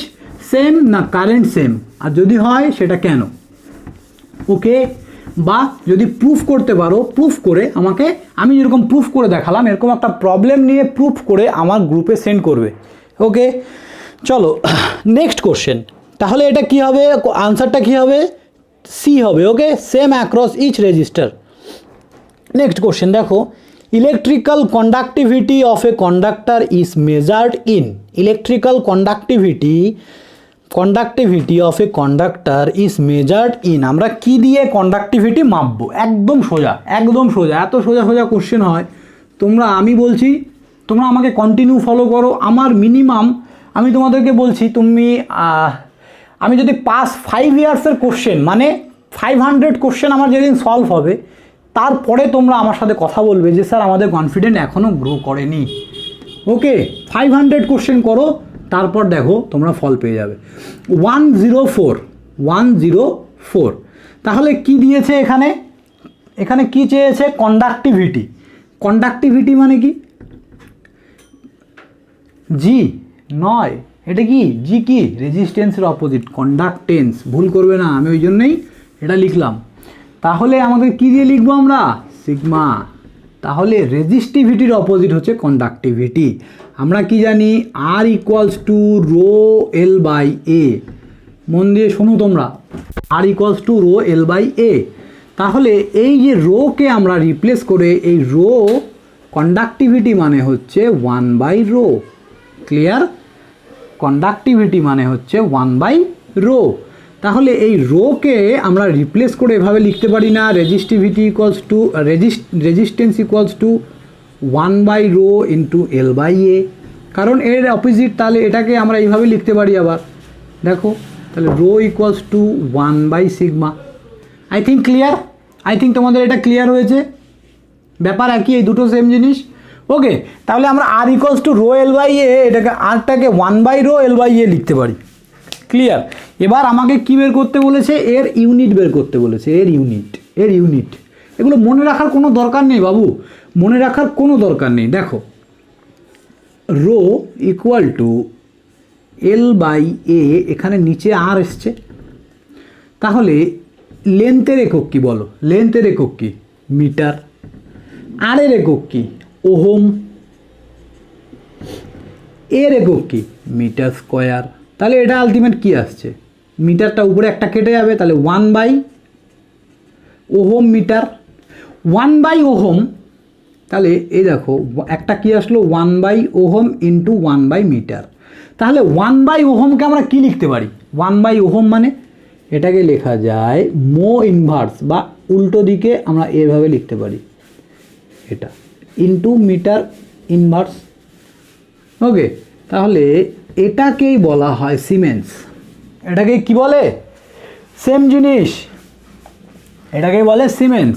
সেম না কারেন্ট সেম, আর যদি হয় সেটা কেন? ওকে, বা যদি প্রুফ করতে পারো, প্রুফ করে আমাকে, আমি যেরকম প্রুফ করে দেখালাম এরকম একটা প্রবলেম নিয়ে প্রুফ করে আমার গ্রুপে সেন্ড করবে। ওকে, চলো নেক্সট কোশ্চেন। তাহলে এটা কি হবে? আনসারটা কি হবে? সি হবে। Okay, same across each resistor. Next question দেখো, electrical conductivity of a conductor is measured in. Electrical conductivity of a conductor is measured in. আমরা কি দিয়ে কন্ডাক্টিভিটি মাপবো? একদম সোজা, এত সোজা কোশ্চেন হয়। আমি বলছি তোমরা আমাকে কন্টিনিউ ফলো করো। আমার মিনিমাম আমি তোমাদেরকে বলছি, আমি যদি 5 ইয়ার্সের কোশ্চেন মানে 500 কোশ্চেন আমার যেদিন সলভ হবে, তারপরে তোমরা আমার সাথে কথা বলবে যে স্যার আমাদের কনফিডেন্ট এখনও গ্রো করেনি। ওকে, 500 কোশ্চেন করো, তারপর দেখো তোমরা ফল পেয়ে যাবে। 104 তাহলে কি দিয়েছে এখানে? এখানে কি চেয়েছে? কন্ডাক্টিভিটি। কন্ডাক্টিভিটি মানে কি? জি নয়, এটা কি? জি কি? রেজিস্ট্যান্সের অপোজিট কন্ডাক্টেন্স। ভুল করবে না, আমি ওই জন্যই এটা লিখলাম। তাহলে আমাদের কি দিয়ে লিখবো আমরা? সিগমা। তাহলে রেজিস্টিভিটির অপোজিট হচ্ছে কন্ডাক্টিভিটি। আমরা কি জানি? R equals to rho L by A. মন দিয়ে শোনো তোমরা, R equals to rho L by A. তাহলে এই যে রোকে আমরা রিপ্লেস করে এই রো কন্ডাক্টিভিটি মানে হচ্ছে 1 বাই রো। ক্লিয়ার? কন্ডাক্টিভিটি মানে হচ্ছে 1 বাই রো। তাহলে এই রোকে আমরা রিপ্লেস করে এভাবে লিখতে পারি না? Resistivity equals to resistance equals to 1 by rho into L by A, কারণ এর অপোজিট। তাহলে এটাকে আমরা এইভাবে লিখতে পারি আবার, দেখো তাহলে rho equals to 1 by sigma. I think clear? I think তোমাদের এটা ক্লিয়ার হয়েছে। ব্যাপার একই, এই দুটো সেম জিনিস। ওকে, তাহলে আমরা R equals to rho L by A, এটাকে আরটাকে 1 by rho L by A লিখতে পারি। ক্লিয়ার? এবার আমাকে কি বের করতে বলেছে? এর ইউনিট বের করতে বলেছে। এর ইউনিট। এগুলো মনে রাখার কোনো দরকার নেই বাবু, মনে রাখার কোনো দরকার নেই। দেখো, rho equal to L by A, এখানে নিচে আর এসছে। তাহলে লেন্থের একক কি বলো? লেন্থের একক কি? মিটার। আরের একক কি? ওহম। এর একক কি? Metre square. তাহলে এটা আলটিমেট কি আসছে? মিটারটা উপরে একটা কেটে যাবে, তাহলে 1 by ohm metre. 1 by ohm, তাহলে এই দেখো একটা কি আসলো? 1 by ohm into 1 by metre. তাহলে 1 বাই ওহমকে আমরা কি লিখতে পারি? 1 বাই ওহম মানে এটাকে লেখা যায় মো ইনভার্স, বা উল্টো দিকে আমরা এভাবে লিখতে পারি, এটা ইন্টু মিটার ইনভার্স। ওকে, তাহলে এটাকেই বলা হয় সিমেন্স। এটাকে কি বলে? সেম জিনিস, এটাকে বলে সিমেন্স।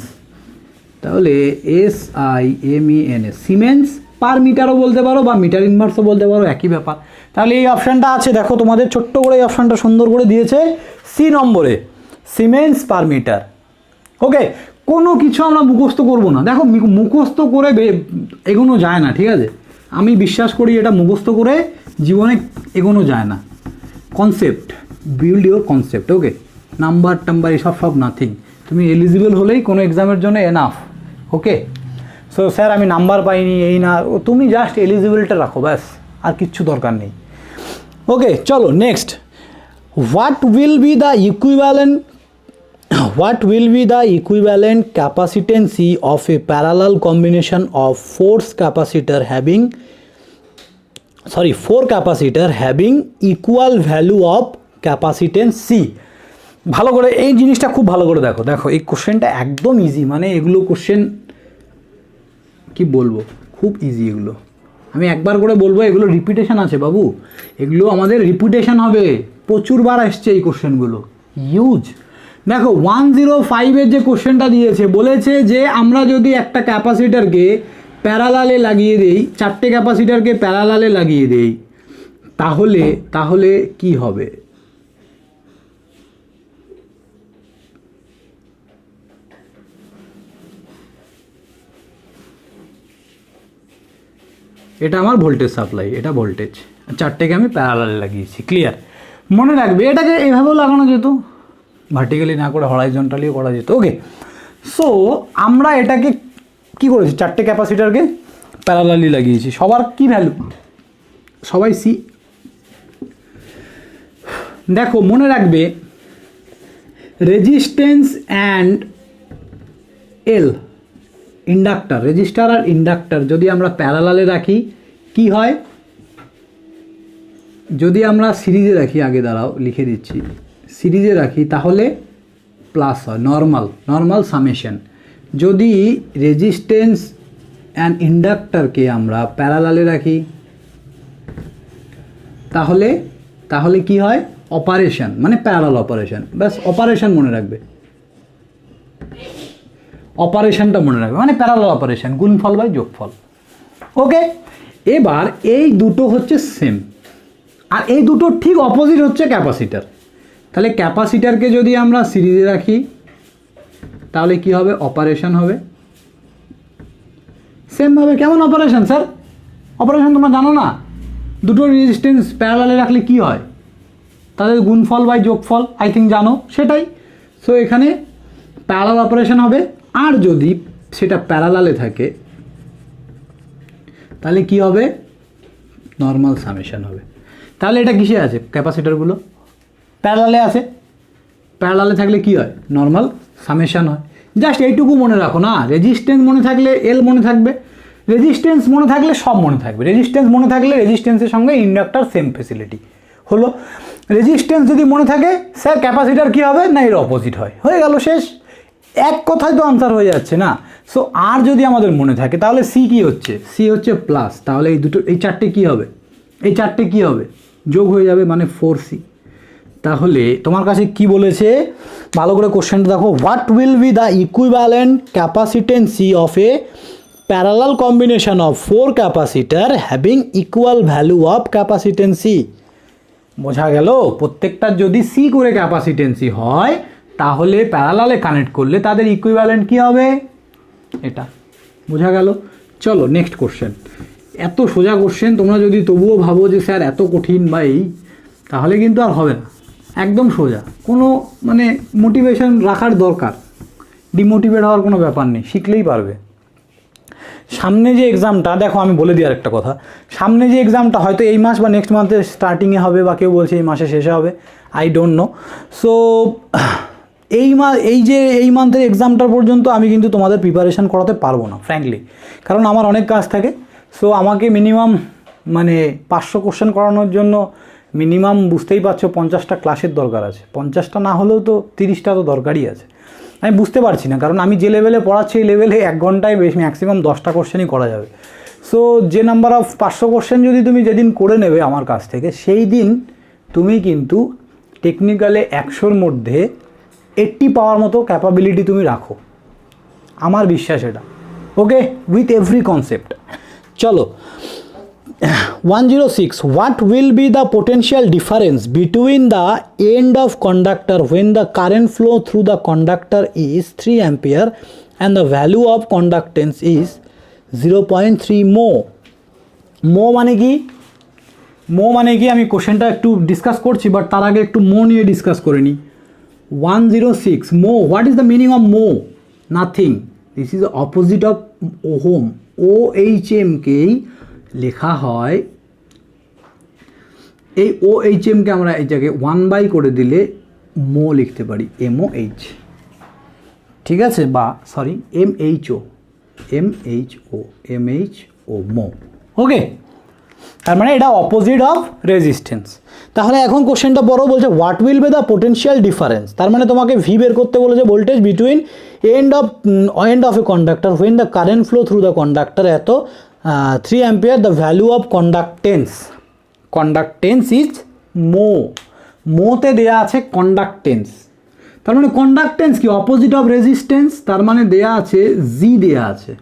তাহলে SIMENS, সিমেন্স পার মিটারও বলতে পারো বা মিটার ইনভার্সও বলতে পারো, একই ব্যাপার। তাহলে এই অপশানটা আছে, দেখো তোমাদের ছোট্ট করে এই অপশানটা সুন্দর করে দিয়েছে সি নম্বরে, সিমেন্স পার মিটার। ওকে, কোনো কিছু আমরা মুখস্থ করব না। দেখো মুখস্থ করে এগোনো যায় না, ঠিক আছে? আমি বিশ্বাস করি এটা মুখস্থ করে জীবনে এগোনো যায় না। Concept, build your concept. Okay, number এসব নাথিং। তুমি এলিজিবল হলেই কোনো এক্সামের জন্য এনাফ। ওকে, সো স্যার আমি নাম্বার পাইনি, এই না, তুমি জাস্ট এলিজিবিলিটি রাখো, ব্যাস, আর কিচ্ছু দরকার নেই। ওকে, চলো next. What will be the equivalent capacitancy of a parallel combination of four capacitor having equal value of capacitance C? ভালো করে এই জিনিসটা খুব ভালো করে দেখো। দেখো এই কোশ্চেনটা একদম ইজি, মানে এগুলো কোশ্চেন কি বলবো, খুব ইজি এগুলো। আমি একবার করে বলবো, এগুলো রিপিটেশন আছে বাবু, এগুলো আমাদের রিপিটেশন হবে, প্রচুরবার আসছে এই কোশ্চেনগুলো, ইউজ। দেখো 105-এর যে কোশ্চেনটা দিয়েছে, বলেছে যে আমরা যদি একটা ক্যাপাসিটারকে প্যারালালে লাগিয়ে দেই, 4টে ক্যাপাসিটারকে প্যারালালে লাগিয়ে দেই, তাহলে কি হবে? এটা আমার ভোল্টেজ সাপ্লাই, এটা ভোল্টেজ, 4টেকে আমি প্যারালালে লাগিয়েছি। ক্লিয়ার? মনে রাখবে এটাকে এইভাবেও লাগানো যেত, ভার্টিক্যালি না করে হরাইজন্টালিও করা যেত। ওকে, সো আমরা এটাকে কি করেছি? 4টে ক্যাপাসিটারকে প্যারালালি লাগিয়েছি। সবার কি ভ্যালু? সবাই সি। দেখো মনে রাখবে, resistance and L, inductor, resistor আর ইন্ডাক্টর যদি আমরা প্যারালালে রাখি কি হয়? যদি আমরা সিরিজে রাখি, আগে দাঁড়াও লিখে দিচ্ছি, সিরিজে রাখি তাহলে প্লাস হয়, নর্মাল সামেশন। যদি রেজিস্ট্যান্স অ্যান্ড ইন্ডাক্টরকে আমরা প্যারালালে রাখি তাহলে কি হয়? অপারেশন, মানে প্যারালাল অপারেশন। ব্যাস, অপারেশন মনে রাখবে। অপারেশনটা মনে রাখবে, মানে প্যারালাল অপারেশন, গুণফল বাই যোগফল। ওকে, এবার এই দুটো হচ্ছে সেম, আর এই দুটো ঠিক অপোজিট হচ্ছে ক্যাপাসিটার। তাহলে ক্যাপাসিটারকে যদি আমরা সিরিজে রাখি তাহলে কি হবে, অপারেশন হবে সেমভাবে। কেমন অপারেশন স্যার? অপারেশন তোমরা জানো না, দুটো রেজিস্ট্যান্স প্যারালালে রাখলে কি হয়, তাদের গুণফল বাই যোগফল, আই থিঙ্ক জানো সেটাই। সো এখানে প্যারালাল অপারেশন হবে, আর যদি সেটা প্যারালালে থাকে তাহলে কি হবে, নর্মাল সামেশন হবে। তাহলে এটা কিসে আছে, ক্যাপাসিটারগুলো প্যারালালে আছে, প্যারালালে থাকলে কি হয়, নর্মাল সামেশন হয়। জাস্ট এইটুকু মনে রাখো না, রেজিস্ট্যান্স মনে থাকলে এল মনে থাকবে, রেজিস্ট্যান্স মনে থাকলে সব মনে থাকবে। রেজিস্ট্যান্স মনে থাকলে রেজিস্ট্যান্সের সঙ্গে ইন্ডাক্টর সেম ফেসিলিটি হলো। রেজিস্ট্যান্স যদি মনে থাকে স্যার ক্যাপাসিটার কী হবে না, এর অপোজিট হয়, হয়ে গেল শেষ। এক কথায় তো আনসার হয়ে যাচ্ছে না। সো আর যদি আমাদের মনে থাকে তাহলে সি কী হচ্ছে, সি হচ্ছে প্লাস, তাহলে এই দুটো এই চারটে কী হবে, এই চারটে কী হবে, যোগ হয়ে যাবে, মানে 4C। তাহলে তোমার কাছে কি বলেছে, ভালো করে কোশ্চেনটা দেখো, what will be the equivalent capacitancy of a parallel combination of 4 capacitor having equal value of capacitance. বোঝা গেল, প্রত্যেকটার যদি সি করে ক্যাপাসিটেন্সি হয় তাহলে প্যারালালে কানেক্ট করলে তাদের ইকুইভ্যালেন্ট কি হবে, এটা। বোঝা গেল? চলো নেক্সট কোশ্চেন। এত সোজা কোশ্চেন তোমরা যদি তবুও ভাবো যে স্যার এত কঠিন বা এই, তাহলে কিন্তু আর হবে না। একদম সোজা, কোনো মানে মোটিভেশন রাখার দরকার, ডিমোটিভেট হওয়ার কোনো ব্যাপার নেই, শিখলেই পারবে। সামনে যে এক্সামটা দেখো, আমি বলে দিই আর একটা কথা, সামনে যে এক্সামটা হয়তো এই মাস বা নেক্সট মান্থের স্টার্টিংয়ে হবে, বা কেউ বলছে এই মাসে শেষে হবে, আই ডোন্ট নো। সো এই মান্থের এক্সামটার পর্যন্ত আমি কিন্তু তোমাদের প্রিপারেশান করাতে পারবো না ফ্র্যাঙ্কলি, কারণ আমার অনেক কাজ থাকে। সো আমাকে মিনিমাম মানে 500 কোশ্চেন করানোর জন্য মিনিমাম বুঝতেই পারছো 50টা ক্লাসের দরকার আছে, 50টা না হলেও তো 30টা তো দরকারই আছে। আমি বুঝতে পারছি না, কারণ আমি যে লেভেলে পড়াচ্ছি এই লেভেলে 1 ঘন্টায় বেশ ম্যাক্সিমাম 10টা কোশ্চেনই করা যাবে। সো যে নাম্বার অফ 500 কোশ্চেন যদি তুমি যেদিন করে নেবে আমার কাছ থেকে, সেই দিন তুমি কিন্তু টেকনিক্যালে 100-র মধ্যে 80 পাওয়ার মতো ক্যাপাবিলিটি তুমি রাখো, আমার বিশ্বাস এটা। ওকে, উইথ এভরি কনসেপ্ট। চলো 106, what will be the potential difference between the end of conductor when the current flow through the conductor is 3 ampere and the value of conductance is 0.3 mho? mho মানে কি, mho মানে কি, আমি কোশ্চেনটা একটু discuss করছি, but তার আগে একটু mho নিয়ে ডিসকাস করে নিই। 106 mho, what is the meaning of mho? Nothing, this is the opposite of ohm. OHM কেই লেখা হয়, এই OHM কে আমরা এই জায়গায় 1/, করে দিলে মো লিখতে পারি, MOH, ঠিক আছে, বা সরি MHO, মো। ওকে, তার মানে এটা অপোজিট অফ রেজিস্ট্যান্স। তাহলে এখন কোশ্চেনটা বড় বলছে, what will be the potential difference, তার মানে তোমাকে ভি বের করতে বলেছে, voltage between end of a conductor when the current flow through the conductor এত 3 ampere, the value of conductance is mho. মোতে দেয়া আছে কন্ডাক্টেন্স, তার মানে কন্ডাক্টেন্স কি, অপোজিট অফ রেজিস্ট্যান্স, তার মানে দেয়া আছে জি, দেয়া আছে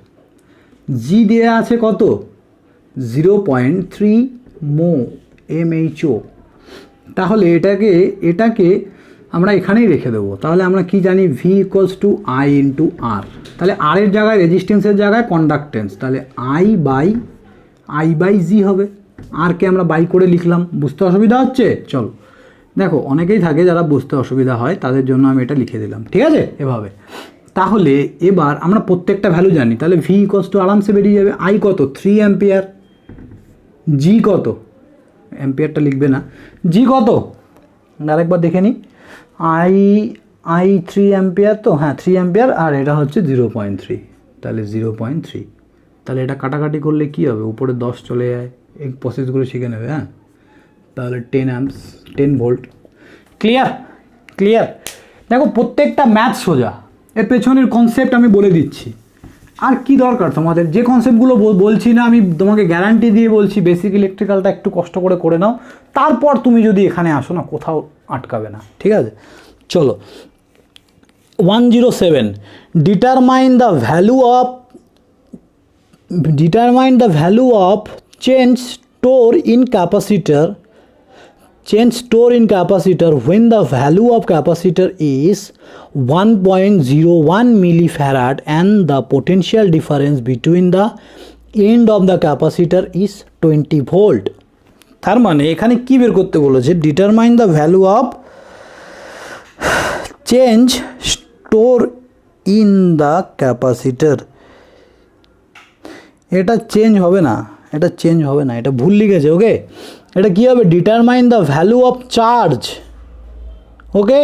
জি, দেয়া আছে কত, 0.3 mho, MHO। তাহলে এটাকে আমরা এখানেই রেখে দেবো। তাহলে আমরা কি জানি, V equals to I into R. তাহলে আর এর জায়গায় রেজিস্ট্যান্সের জায়গায় কন্ডাক্টেন্স, তাহলে আই বাই জি হবে। আরকে আমরা বাই করে লিখলাম, বুঝতে অসুবিধা হচ্ছে? চলো দেখো, অনেকেই থাকে যারা বুঝতে অসুবিধা হয়, তাদের জন্য আমি এটা লিখে দিলাম, ঠিক আছে এভাবে। তাহলে এবার আমরা প্রত্যেকটা ভ্যালু জানি, তাহলে ভি ইকুয়ালস টু আরামসে বেরিয়ে যাবে, আই কত 3 অ্যাম্পিয়ার, জি কত, অ্যাম্পিয়ারটা লিখবে না, জি কত আরেকবার দেখে নিই, আই 3 অ্যাম্পিয়ার, তো হ্যাঁ 3 অ্যাম্পিয়ার, আর এটা হচ্ছে 0.3, তাহলে 0.3। তাহলে এটা কাটাকাটি করলে কি হবে, উপরে 10 চলে যায়, এই প্রসেসগুলো শিখে নেবে। হ্যাঁ, তাহলে 10 অ্যাম্পস, 10 ভোল্ট। ক্লিয়ার? দেখো প্রত্যেকটা ম্যাথ সোজা, এর পেছনের কনসেপ্ট আমি বলে দিচ্ছি। আর কি দরকার তোমাদের, যে কনসেপ্টগুলো বলছি না আমি তোমাকে গ্যারান্টি দিয়ে বলছি, বেসিক ইলেকট্রিক্যালটা একটু কষ্ট করে নাও, তারপর তুমি যদি এখানে আসো না, কোথাও আটকাবে না, ঠিক আছে? চলো 107, determine the value of change store in capacitor when the value of capacitor is 1.01 millifarad and the potential difference between the end of the capacitor is 20 volt. তার মানে এখানে কি বের করতে বলেছে, determine the value of change store in the capacitor. এটা change হবে না, এটা ভুল লিখেছে। ওকে, এটা কী হবে, determine the value of charge, okay,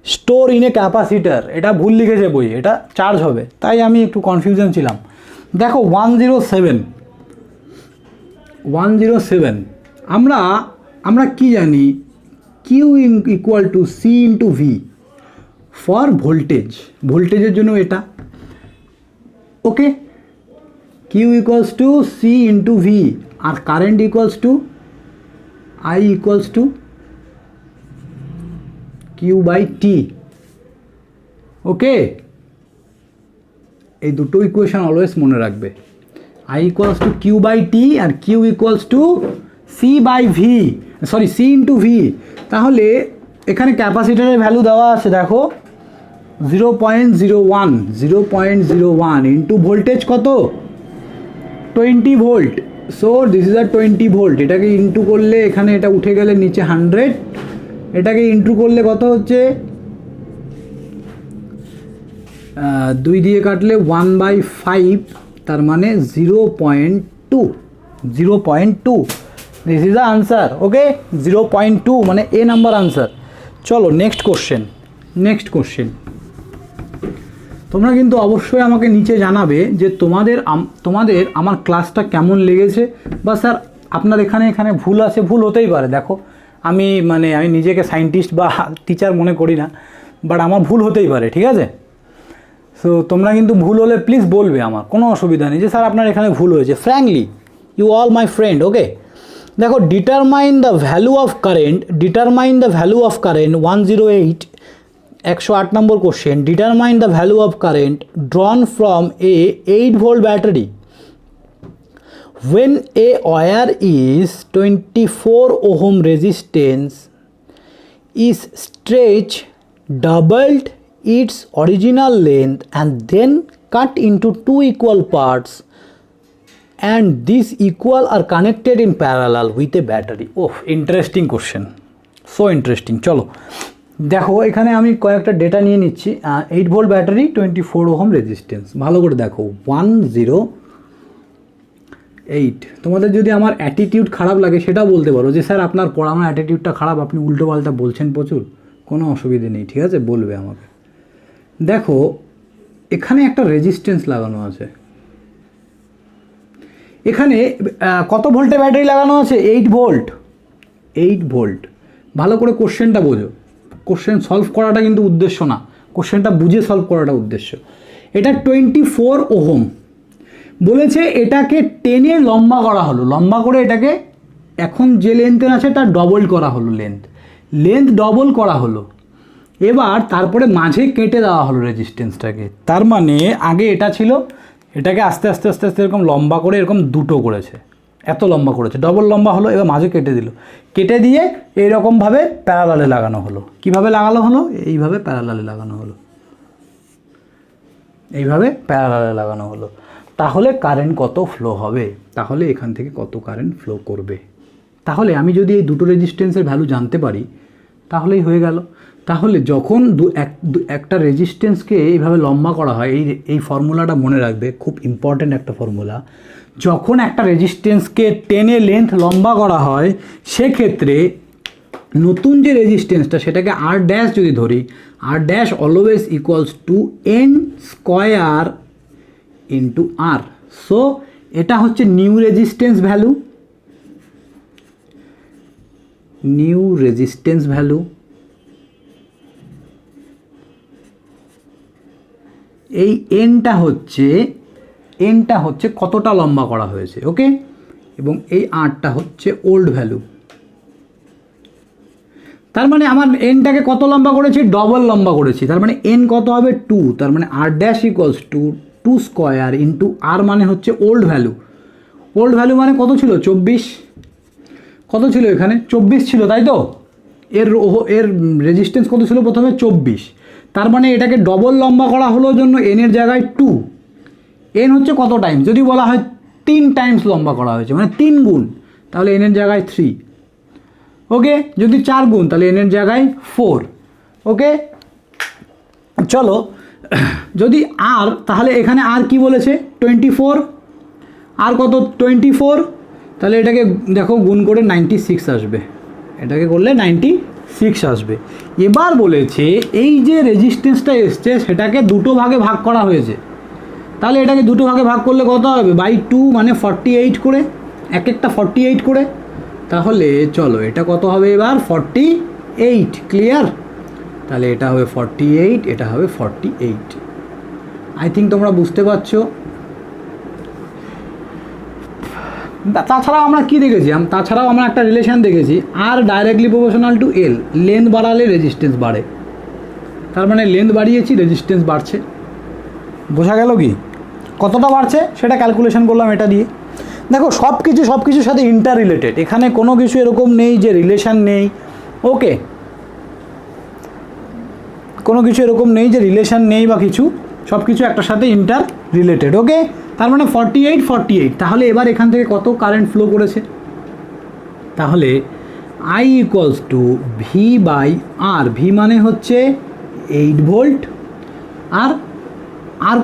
store in a capacitor, এটা ভুল লিখেছে বই, এটা চার্জ হবে, তাই আমি একটু কনফিউশন ছিলাম। দেখো 107 আমরা কি জানি, Q equal to C into V for ভোল্টেজের জন্য এটা, okay, Q equals to C into V, আর current equals to I equals to Q by T. Okay, এই দুটো ইকুয়েশন অলওয়েজ মনে রাখবে, I equals to Q by T আর Q equals to C by V, sorry C into V. তাহলে এখানে ক্যাপাসিটারের value দেওয়া আছে, দেখো 0.01 ইন্টু ভোল্টেজ কত, 20 volt. So this is a 20 volt, এটাকে ইন্টু করলে এখানে এটা উঠে গেলে নিচে 100, এটাকে ইন্টু করলে কত হচ্ছে, 2 দিয়ে কাটলে 1/5, তার মানে 0.2। This is the answer. Okay, 0.2 মানে এ নাম্বার আনসার। চলো নেক্সট কোশ্চেন। তোমরা কিন্তু অবশ্যই আমাকে নিচে জানাবে যে তোমাদের আমার ক্লাসটা কেমন লেগেছে, বা স্যার আপনার এখানে ভুল আছে, ভুল হতেই পারে। দেখো আমি নিজেকে সায়েন্টিস্ট বা টিচার মনে করি না, বাট আমার ভুল হতেই পারে, ঠিক আছে। সো তোমরা কিন্তু ভুল হলে প্লিজ বলবে, আমার কোনো অসুবিধা নেই যে স্যার আপনার এখানে ভুল হয়েছে, frankly you all my friend. Okay, দেখো determine the value of current 108 number question, determine the value of current drawn from a 8 volt battery when a wire is 24 ohm resistance is stretched, doubled its original length and then cut into 2 equal parts and these equal are connected in parallel with a battery. Oh, interesting question, so interesting. চলো দেখো এখানে আমি কয়েকটা data নিয়ে নিচ্ছি। 8 volt battery, 24 ohm resistance, ভালো করে দেখো 108। তোমাদের যদি আমার অ্যাটিটিউড খারাপ লাগে সেটা বলতে পারো যে স্যার আপনার পড়ানোর অ্যাটিটিউডটা খারাপ, আপনি উল্টোপাল্টা বলছেন প্রচুর, কোনো অসুবিধে নেই, ঠিক আছে, বলবে আমাকে। দেখো এখানে একটা রেজিস্ট্যান্স লাগানো আছে, এখানে কত ভোল্টের ব্যাটারি লাগানো আছে, 8 ভোল্ট। ভালো করে কোশ্চেনটা বোঝো, কোশ্চেন সলভ করাটা কিন্তু উদ্দেশ্য না, কোশ্চেনটা বুঝে সলভ করাটা উদ্দেশ্য। এটা 24 ওহম বলেছে, এটাকে টেনে লম্বা করা হলো, লম্বা করে এটাকে এখন যে লেন্থের আছে তার ডবল করা হলো, লেন্থ ডবল করা হলো। এবার তারপরে মাঝে কেটে দেওয়া হলো রেজিস্ট্যান্সটাকে, তার মানে আগে এটা ছিল, এটাকে আস্তে আস্তে এরকম লম্বা করে এরকম দুটো করেছে, এত লম্বা করেছে, ডবল লম্বা হলো, এবার মাঝে কেটে দিল, কেটে দিয়ে এইরকমভাবে প্যারালালে লাগানো হলো। কীভাবে লাগানো হলো, এইভাবে প্যারালালে লাগানো হলো। তাহলে কারেন্ট কত ফ্লো হবে, তাহলে এখান থেকে কত কারেন্ট ফ্লো করবে, তাহলে আমি যদি এই দুটো রেজিস্ট্যান্সের ভ্যালু জানতে পারি তাহলেই হয়ে গেল। তাহলে যখন একটা রেজিস্ট্যান্সকে এইভাবে লম্বা করা হয়, এই ফর্মুলাটা মনে রাখবে, খুব ইম্পর্ট্যান্ট একটা ফর্মুলা। যখন একটা রেজিস্ট্যান্সকে টেনে লেন্থ লম্বা করা হয়, সেক্ষেত্রে নতুন যে রেজিস্ট্যান্সটা সেটাকে আর ড্যাশ যদি ধরি, R dash always equals to N square into R. So এটা হচ্ছে নিউ রেজিস্ট্যান্স ভ্যালু, এই এনটা হচ্ছে কতটা লম্বা করা হয়েছে, ওকে, এবং এই আরটা হচ্ছে ওল্ড ভ্যালু। তার মানে আমার এনটাকে কত লম্বা করেছি, ডবল লম্বা করেছি, তার মানে এন কত হবে 2, তার মানে R dash equals to 2 square into R মানে হচ্ছে ওল্ড ভ্যালু, ওল্ড ভ্যালু মানে কত ছিল 24, কত ছিল এখানে 24 ছিল তাই তো, এর রেজিস্ট্যান্স কত ছিল প্রথমে 24, তার মানে এটাকে ডবল লম্বা করা হলো জন্য এনের জায়গায় 2, এন হচ্ছে কত টাইমস, যদি বলা হয় 3 টাইমস লম্বা করা হয়েছে মানে 3 গুণ, তাহলে এনের জায়গায় 3, ওকে, যদি 4 গুণ তাহলে এনের জায়গায় 4, ওকে। চলো যদি আর, তাহলে এখানে আর কি বলেছে 24, আর কত 24, তাহলে এটাকে দেখো গুণ করে 96 আসবে, এটাকে করলে 96 আসবে। এবার বলেছে এই যে রেজিস্ট্যান্সটা এসছে সেটাকে দুটো ভাগে ভাগ করা হয়েছে, তাহলে এটাকে দুটো ভাগে ভাগ করলে কত হবে বাই 2 মানে 48 করে, এক একটা 48 করে, তাহলে চলো এটা কত হবে এবার 48, ক্লিয়ার, তাহলে এটা হবে 48, এটা হবে 48, আই থিঙ্ক তোমরা বুঝতে পারছো। তাছাড়াও আমরা কি দেখেছি, তাছাড়াও আমরা একটা রিলেশন দেখেছি, R directly proportional to L, length বাড়ালে রেজিস্ট্যান্স বাড়ে, তার মানে লেন্থ বাড়িয়েছি রেজিস্ট্যান্স বাড়ছে, বোঝা গেল কি কতটা বাড়ছে সেটা ক্যালকুলেশন করলাম এটা দিয়ে। দেখো সব কিছুর সাথে ইন্টার রিলেটেড, এখানে কোনো কিছু এরকম নেই যে রিলেশন নেই, ওকে, কোনো কিছু এরকম নেই যে রিলেশন নেই বা কিছু, সব কিছু একটার সাথে ইন্টার রিলেটেড, ওকে। তার মানে 48, তাহলে এবার এখান থেকে কত কারেন্ট ফ্লো করেছে, তাহলে I equals to V by R, V মানে হচ্ছে 8 ভোল্ট, আর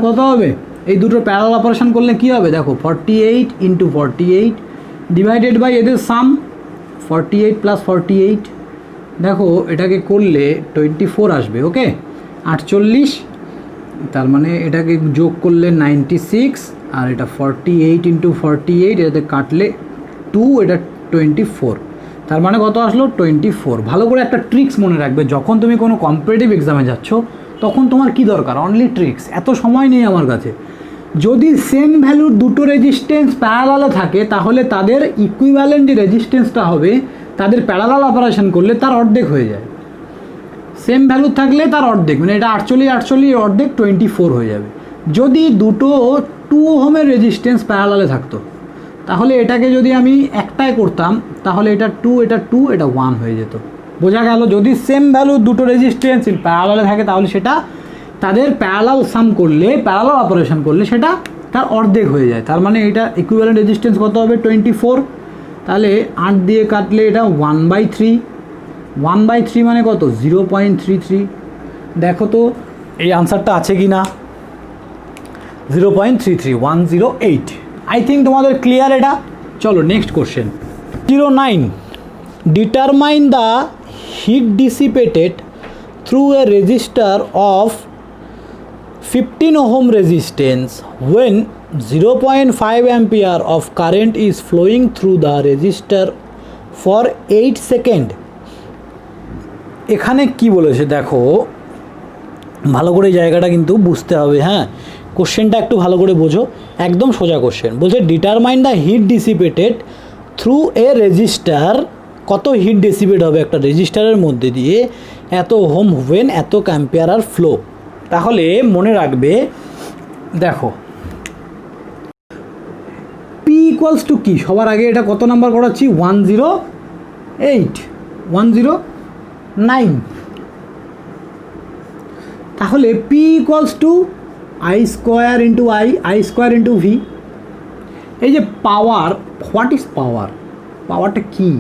কত হবে, এই দুটো প্যারালাল অপারেশন করলে কি হবে দেখো 48 ইন্টু 48 ডিভাইডেড বাই এদের সাম 48 প্লাস 48, দেখো এটাকে করলে 24 আসবে, ওকে 48, তার মানে এটাকে যোগ করলে 96, আর এটা 48 ইন্টু 48 এটাতে কাটলে 2, এটা 24, তার মানে কত আসলো 24। ভালো করে একটা ট্রিক্স মনে রাখবে, যখন তুমি কোনো কম্পিটিটিভ এক্সামে যাচ্ছ তখন তোমার কি দরকার, অনলি ট্রিক্স, এত সময় নেই আমার কাছে। যদি সেম ভ্যালুর দুটো রেজিস্ট্যান্স প্যারালালে থাকে তাহলে তাদের ইকুইভ্যালেন্ট যে রেজিস্ট্যান্সটা হবে তাদের প্যারালাল অপারেশন করলে তার অর্ধেক হয়ে যায়, সেম ভ্যালু থাকলে তার অর্ধেক, মানে এটা 48 অর্ধেক 24 হয়ে যাবে। যদি দুটো 2 ওহমের রেজিস্ট্যান্স প্যারালালে থাকতো তাহলে এটাকে যদি আমি একটাই করতাম তাহলে এটা 2, এটা 2, এটা 1 হয়ে যেত, বোঝা গেল। যদি সেম ভ্যালু দুটো রেজিস্ট্যান্স প্যারালালে থাকে তাহলে সেটা তাদের প্যারালাল সাম করলে, প্যারালাল অপারেশন করলে সেটা তার অর্ধেক হয়ে যায়, তার মানে এটা ইকুইভ্যালেন্ট রেজিস্ট্যান্স কত হবে 24, তাহলে 8 দিয়ে কাটলে এটা 1/3, 1/3 মানে কত 0.33, দেখো তো এই আনসারটা আছে কি না, 0.33, 108, আই থিঙ্ক তোমাদের ক্লিয়ার এটা। চলো next question 09, determine the heat dissipated through a resistor of 15 ohm resistance when 0.5 ampere of current is flowing through the resistor for 8 seconds। এখানে কি বলেছে দেখো, ভালো করে জায়গাটা কিন্তু বুঝতে হবে, হ্যাঁ কোশ্চেনটা একটু ভালো করে বোঝো, একদম সোজা কোশ্চেন। বলছে determine the heat dissipated through a resistor, কত হিট ডিসিপেট হবে একটা রেজিস্টারের মধ্যে দিয়ে এত ওহম হোয়েন এত অ্যাম্পিয়ার আর ফ্লো। তাহলে মনে রাখবে দেখো পি ইকুয়ালস টু কি, সবার আগে এটা কত নাম্বার করাচ্ছি 108, 109, তাহলে P equals to I square into I square into V. এই যে পাওয়ার, হোয়াট ইজ পাওয়ার, পাওয়ারটা কি,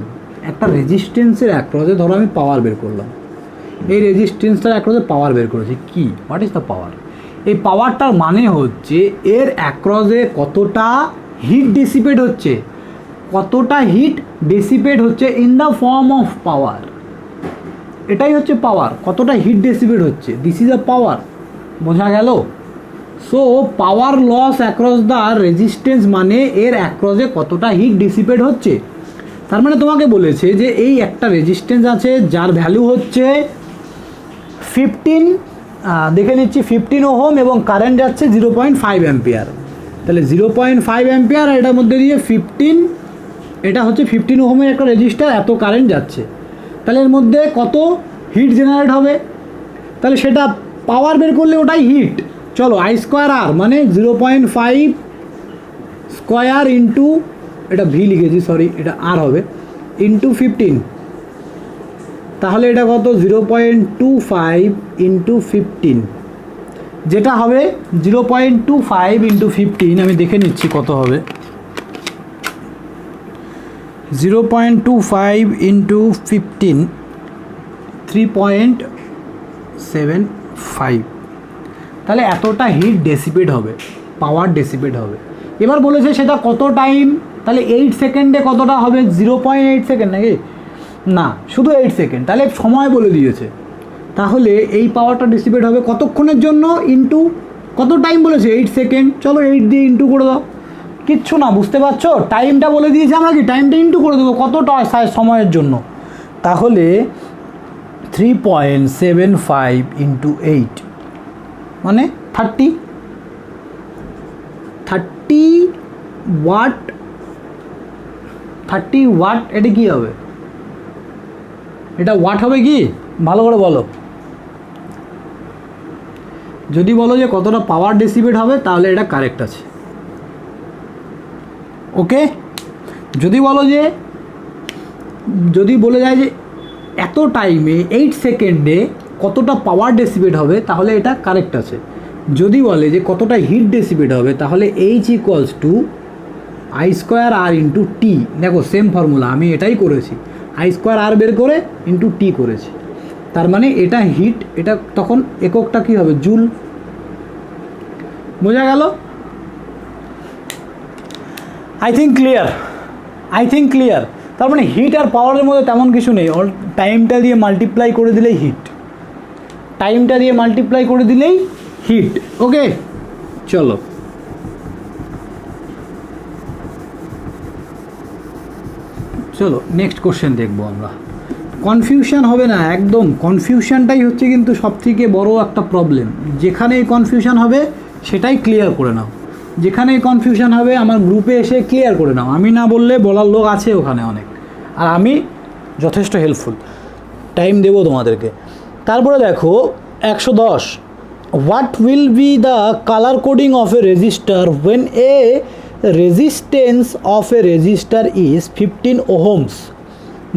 একটা রেজিস্ট্যান্সের অ্যাক্রসে ধরো আমি পাওয়ার বের করলাম, এই রেজিস্ট্যান্সটার অ্যাক্রসে পাওয়ার বের করেছি, কি হোয়াট ইজ দ্য পাওয়ার, এই পাওয়ারটার মানে হচ্ছে এর অ্যাক্রসে কতটা হিট ডিসিপেট হচ্ছে, কতটা হিট ডিসিপেট হচ্ছে in the form of power, এটাই হচ্ছে পাওয়ার, কতটা হিট ডিসিপেট হচ্ছে, দিস ইজ আ পাওয়ার, বোঝা গেল। So power loss across the resistance মানে এর অ্যাক্রসে কতটা হিট ডিসিপেট হচ্ছে, তার মানে তোমাকে বলেছে যে এই একটা রেজিস্ট্যান্স আছে যার ভ্যালু হচ্ছে 15, দেখে নিচ্ছি 15 ওহম এবং কারেন্ট যাচ্ছে 0.5 অ্যাম্পিয়ার, তাহলে 0.5 অ্যাম্পিয়ার আর এটার মধ্যে দিয়ে 15, এটা হচ্ছে 15 ওহমের একটা রেজিস্টার, এত কারেন্ট যাচ্ছে, তাহলে এর মধ্যে কত হিট জেনারেট হবে, তাহলে সেটা পাওয়ার বের করলে ওটাই হিট। চলো আই স্কোয়ার আর মানে 0.5 স্কোয়ার ইন্টু, এটা ভি লিখেছি সরি, এটা আর হবে, ইন্টু 15, তাহলে এটা কত 0.25 ইন্টু 15, যেটা হবে 0.25 ইন্টু 15, আমি দেখে নিচ্ছি কত হবে, 0.25 ইন্টু 15 3.75, তাহলে এতটা হিট ডেসিপেট হবে, পাওয়ার ডেসিপেট হবে। এবার বলেছে সেটা কত টাইম, তাহলে 8 সেকেন্ডে কতটা হবে, 0.8 সেকেন্ড নাকি না, শুধু 8 সেকেন্ড, তাহলে সময় বলে দিয়েছে। তাহলে এই পাওয়ারটা ডিসিপেট হবে কতক্ষণের জন্য, ইন্টু কত টাইম বলেছে 8 সেকেন্ড, চলো 8 দিয়ে ইন্টু করে দাও, কিচ্ছু না, বুঝতে পারছো, টাইমটা বলে দিয়েছে, আমরা কি টাইমটা ইন্টু করে দেবো কতটা সময়ের জন্য, তাহলে 3.75 ইন্টু 8 মানে 30 ওয়াট, 30 ওয়াট, এটা কি হবে, এটা ওয়াট হবে কি, ভালো করে বলো, যদি বলো যে কতটা পাওয়ার ডেসিপেট হবে তাহলে এটা কারেক্ট আছে, ওকে। যদি বলো যে, যদি বলে যায় যে এত টাইমে 8 সেকেন্ডে কতটা পাওয়ার ডেসিপেট হবে তাহলে এটা কারেক্ট আছে। যদি বলে যে কতটা হিট ডেসিপেট হবে তাহলে H equals to I square R into T, দেখো সেম ফর্মুলা, আমি এটাই করেছি, আই স্কোয়ার আর বের করে ইন্টু টি করেছি, তার মানে এটা হিট, এটা তখন এককটা কী হবে, জুল, বোঝা গেল? আই থিঙ্ক ক্লিয়ার, তার মানে হিট আর পাওয়ারের মধ্যে তেমন কিছু নেই, টাইমটা দিয়ে মাল্টিপ্লাই করে দিলেই হিট, ওকে। চলো নেক্সট কোশ্চেন দেখবো আমরা, কনফিউশন হবে না একদম, কনফিউশনটাই হচ্ছে কিন্তু সবথেকে বড় একটা প্রবলেম, যেখানে এই কনফিউশন হবে সেটাই ক্লিয়ার করে নাও, যেখানে কনফিউশন হবে আমার গ্রুপে এসে ক্লিয়ার করে নাও, আমি না বললে বলার লোক আছে ওখানে অনেক, আর আমি যথেষ্ট হেল্পফুল, টাইম দেবো তোমাদেরকে। তারপরে দেখো 110, what will be the colour coding of a resistor when a resistance of a resistor is 15 ohms,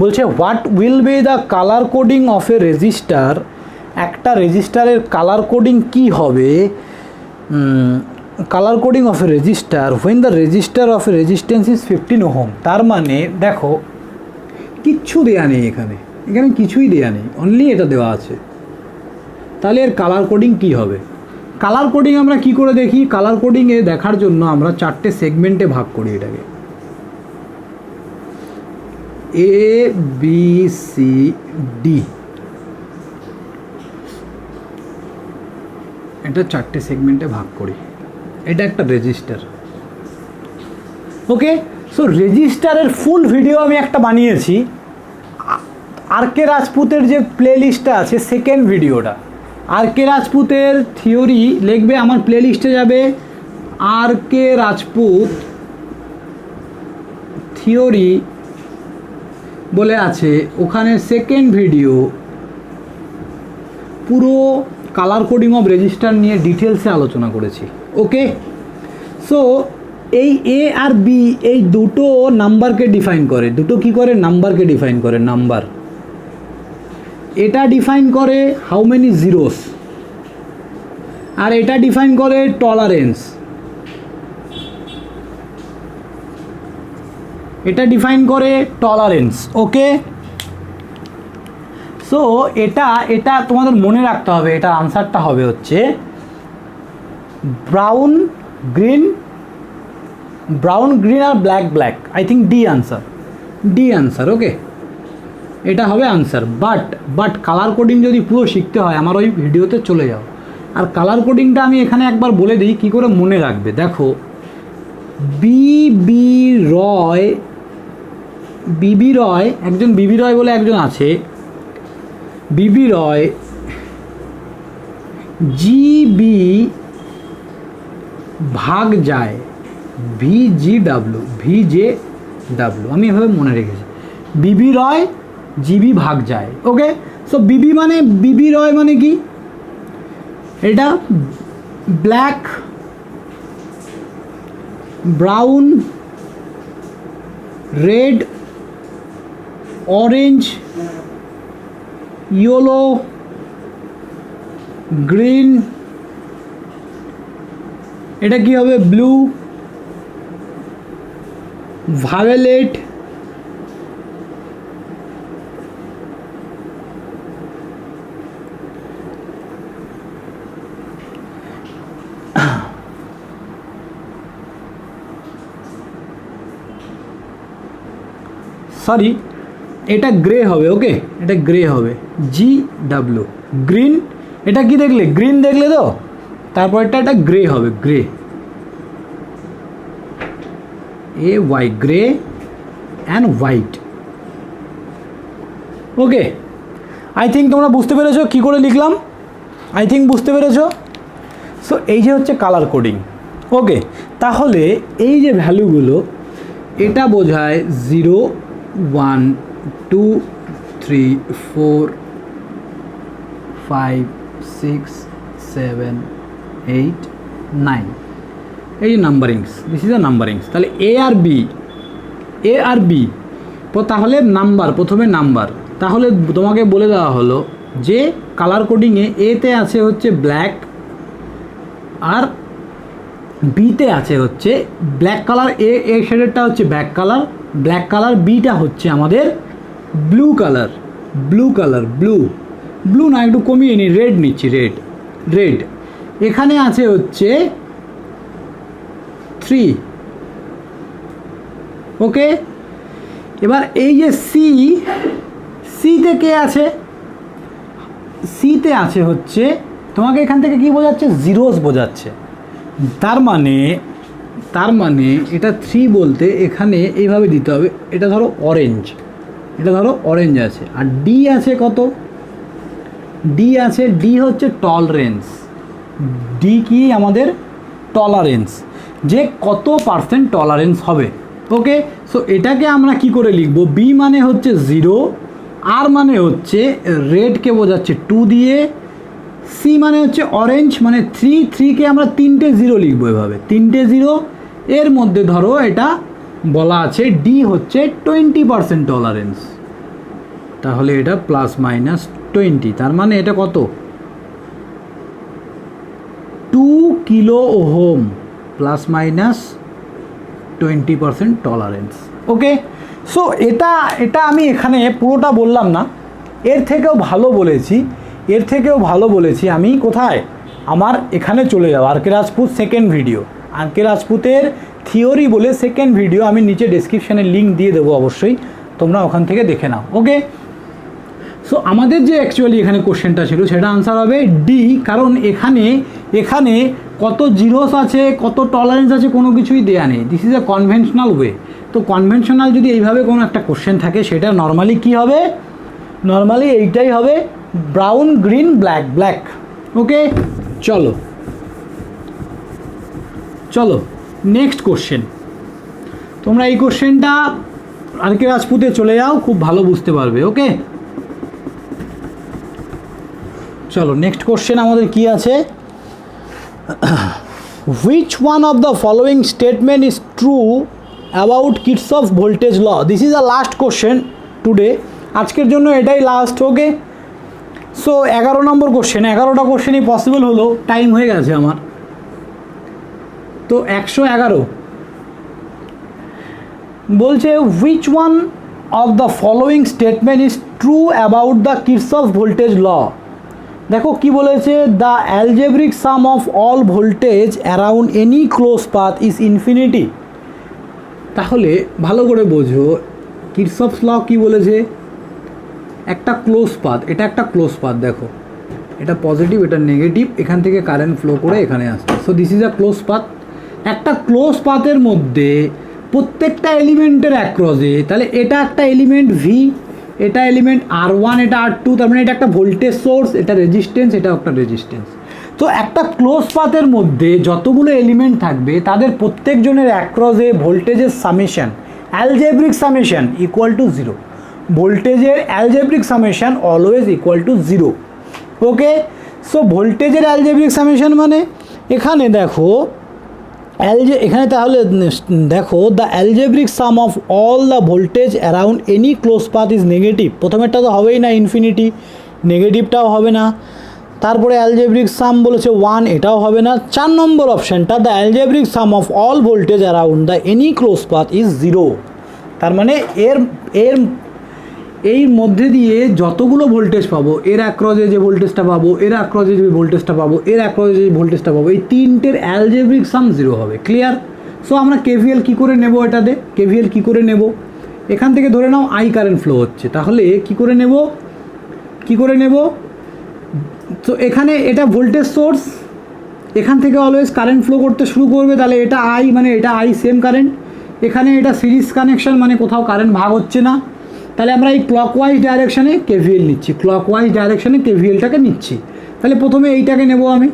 বলছে what will be the colour coding of a resistor, একটা রেজিস্টারের কালার কোডিং কী হবে, colour coding of a resistor when the resistor of a resistance is 15 ohm, তার মানে দেখো কিচ্ছু দেয়া নেই এখানে কিছুই দেয়া নেই, অনলি এটা দেওয়া আছে, তাহলে এর কালার কোডিং কী হবে, কালার কোডিং আমরা কি করে দেখি, কালার কোডিংয়ে দেখার জন্য আমরা 4টে সেগমেন্টে ভাগ করি এটাকে, এ বি সি ডি, এটা 4টে সেগমেন্টে ভাগ করি, এটা একটা রেজিস্টার, ওকে। সো রেজিস্টারের ফুল ভিডিও আমি একটা বানিয়েছি, আর কে রাজপুতের যে প্লে লিস্টটা আছে সেকেন্ড ভিডিওটা, আর কে রাজপুতের থিওরি লিখবে, আমার প্লে লিস্টে যাবে আর কে রাজপুত থিওরি বলে আছে, ওখানে সেকেন্ড ভিডিও পুরো কালার কোডিং অফ রেজিস্টার নিয়ে ডিটেলসে আলোচনা করেছি, ওকে। সো এই এ আর বি এই দুটো নাম্বারকে ডিফাইন করে, দুটো কি করে, নাম্বারকে ডিফাইন করে, নাম্বার, এটা ডিফাইন করে হাউ মেনি জিরোস, আর এটা ডিফাইন করে টলারেন্স, এটা ডিফাইন করে টলারেন্স, ওকে। সো এটা তোমাদের মনে রাখতে হবে, এটা আনসারটা হবে হচ্ছে ব্রাউন গ্রিন আর black, I think D answer, okay, এটা হবে আনসার। বাট কালার কোডিং যদি পুরো শিখতে হয় আমার ওই ভিডিওতে চলে যাও, আর কালার কোডিংটা আমি এখানে একবার বলে দিই কী করে মনে রাখবে, দেখো বিবি রয়, একজন বিবি রয় বলে একজন আছে, বিবি রয় জিবি ভাগ যায় ভিজে ডাব্লু, আমি এভাবে মনে রেখেছি, বিবি রয় জিবি ভাগ যায়। ওকে, সো বিবি মানে বিবি রয় মানে কি, এটা black, brown, red, orange, yellow, green, এটা কি হবে ব্লু, ভায়োলেট, সরি এটা গ্রে হবে। ওকে, এটা গ্রে হবে, জি ডাব্লিউ। গ্রিন, এটা কি দেখলে, গ্রিন দেখলে তো, তারপর এটা গ্রে হবে, grey, A Y, grey and white. Okay, I think তোমরা বুঝতে পেরেছো কী করে লিখলাম, আই থিঙ্ক বুঝতে পেরেছো। সো এই যে হচ্ছে কালার কোডিং। ওকে, তাহলে এই যে ভ্যালুগুলো, এটা বোঝায় 0 1 2 3 4 5 6 7 8 9, এই যে নাম্বারিংস, দিস ইজ দ্য নাম্বারিংস। তাহলে এ আর বি তাহলে নাম্বার, প্রথমে নাম্বার। তাহলে তোমাকে বলে দেওয়া হলো যে কালার কোডিংয়ে এতে আছে হচ্ছে ব্ল্যাক, আর বিতে আছে হচ্ছে ব্ল্যাক কালার, এ শেডেরটা হচ্ছে ব্ল্যাক কালার, বিটা হচ্ছে আমাদের ব্লু কালার, ব্লু না, একটু কমিয়ে নিই, রেড নিচ্ছি, রেড। এখানে আছে হচ্ছে 3। ওকে, এবার এই যে সিতে কে আছে, সিতে আছে হচ্ছে, তোমাকে এখান থেকে কি বোঝাচ্ছে, জিরোস বোঝাচ্ছে। তার মানে এটা 3 বলতে এখানে এইভাবে দিতে হবে, এটা ধরো অরেঞ্জ আছে, আর ডি আছে কত, ডি হচ্ছে টলারেন্স, ডি কি আমাদের টলারেন্স, যে কত পার্সেন্ট টলারেন্স হবে। ওকে, সো এটাকে আমরা কি করে লিখব, বি মানে হচ্ছে 0, আর মানে হচ্ছে রেডকে বোঝাচ্ছে 2 দিয়ে, সি মানে হচ্ছে অরেঞ্জ মানে 3কে আমরা 3টে 0 লিখবো, এভাবে 3টে 0। এর মধ্যে ধরো এটা বলা আছে ডি হচ্ছে 20% টলারেন্স, তাহলে এটা +-20, তার মানে এটা কত, 2 কিলো ওহম, +-20% টলারেন্স। ওকে, সো এটা আমি এখানে পুরোটা বললাম না, এর থেকেও ভালো বলেছি আমি কোথায়, আমার এখানে চলে যাও, আর কে রাজপুত সেকেন্ড ভিডিও, আর কে রাজপুতের থিওরি বলে সেকেন্ড ভিডিও আমি নিচে ডেসক্রিপশানে লিঙ্ক দিয়ে দেবো, অবশ্যই তোমরা ওখান থেকে দেখে নাও। ওকে, সো আমাদের যে অ্যাকচুয়ালি এখানে কোশ্চেনটা ছিল সেটা আনসার হবে ডি, কারণ এখানে কত জিরোস আছে, কত টলারেন্স আছে, কোনো কিছুই দেয়া নেই। This is a conventional way. তো কনভেনশনাল যদি এইভাবে কোনো একটা কোশ্চেন থাকে, সেটা নর্মালি কি হবে, নর্মালি এইটাই হবে, ব্রাউন, গ্রিন, ব্ল্যাক। ওকে, চলো নেক্সট কোশ্চেন। তোমরা এই কোশ্চেনটা আর কে রাজপুতে চলে যাও, খুব ভালো বুঝতে পারবে। ওকে, চলো নেক্সট কোশ্চেন আমাদের কি আছে, which one of the following statement is true about Kirchhoff voltage law. This is the last question today, আজকের জন্য এটাই লাস্ট। ওকে, সো 11 নম্বর কোশ্চেন, 11টা কোশ্চেনই পসিবল হলো, টাইম হয়ে গেছে আমার তো 111 বলছে, which one of the following statement is true about the Kirchhoff voltage law. দেখো কি বলেছে, the algebraic sum of all voltage around any close path is infinity. তাহলে ভালো করে বোঝো, কিরচফস ল কি বলেছে, একটা ক্লোজ পাথ, এটা একটা ক্লোজ পাথ, দেখো এটা পজিটিভ, এটা নেগেটিভ, এখান থেকে কারেন্ট ফ্লো করে এখানে আসছে। So this is a close path. একটা ক্লোজ পাথের মধ্যে প্রত্যেকটা এলিমেন্টের অ্যাক্রসে, তাহলে এটা একটা এলিমেন্ট ভি, এটা এলিমেন্ট R1, এটা R2, তার মানে এটা একটা ভোল্টেজ সোর্স, এটা রেজিস্ট্যান্স, এটা একটা রেজিস্ট্যান্স। তো একটা ক্লোজ পাথের মধ্যে যতগুলো এলিমেন্ট থাকবে, তাদের প্রত্যেকজনের অ্যাক্রসে ভোল্টেজের সামেশন, অ্যালজেব্রিক সামেশন = 0। ভোল্টেজের algebraic summation always equal to 0। Okay, so ভোল্টেজের অ্যালজেব্রিক সামেশন মানে এখানে দেখো এখানে তাহলে দেখো the algebraic sum of all the voltage around any close path is negative. প্রথমেরটা তো হবেই না ইনফিনিটি, নেগেটিভটাও হবে না। তারপরে অ্যালজেব্রিক সাম বলেছে 1, এটাও হবে না। 4 নম্বর অপশানটা the algebraic sum of all voltage around the any close path is 0। তার মানে এর মধ্যে দিয়ে যতগুলো ভোল্টেজ পাবো, এর অ্যাক্রসে যে ভোল্টেজটা পাবো, এর অ্যাক্রসে যে ভোল্টেজটা পাবো, এর অ্যাক্রসে যে ভোল্টেজটা পাবো, এই তিনটের অ্যালজেব্রিক সাম 0 হবে। ক্লিয়ার? সো আমরা কেভিএল কী করে নেব? এটাতে কেভিএল কী করে নেব? এখান থেকে ধরে নাও আই কারেন্ট ফ্লো হচ্ছে, তাহলে কী করে নেব? তো এখানে এটা ভোল্টেজ সোর্স, এখান থেকে অলওয়েজ কারেন্ট ফ্লো করতে শুরু করবে, তাহলে এটা আই, মানে এটা আই সেম কারেন্ট। এখানে এটা সিরিজ কানেকশন, মানে কোথাও কারেন্ট ভাগ হচ্ছে না। তাহলে আমরা এই ক্লকওয়াইজ ডাইরেকশানে কেভিএল নিচ্ছি, ক্লকওয়াইজ ডাইরেকশানে কেভিএলটাকে নিচ্ছি। তাহলে প্রথমে এইটাকে নেব আমি।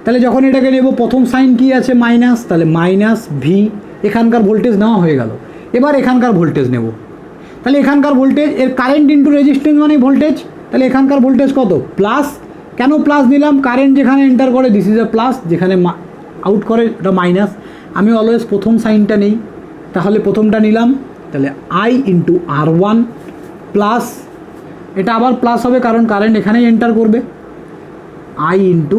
তাহলে যখন এটাকে নেব, প্রথম সাইন কি আছে? মাইনাস, তাহলে মাইনাস ভি, এখানকার ভোল্টেজ নেওয়া হয়ে গেল। এবার এখানকার ভোল্টেজ নেব, তাহলে এখানকার ভোল্টেজ, এর কারেন্ট ইন্টু রেজিস্ট্যান্স মানে ভোল্টেজ, তাহলে এখানকার ভোল্টেজ কত? প্লাস। কেন প্লাস নিলাম? কারেন্ট যেখানে এন্টার করে দিস ইজ এ প্লাস, যেখানে আউট করে ওটা মাইনাস। আমি অলওয়েজ প্রথম সাইনটা নেই, তাহলে প্রথমটা নিলাম, তাহলে আই ইন্টু R1 প্লাস, এটা আবার প্লাস হবে কারণ কারেন্ট এখানেই এন্টার করবে, I into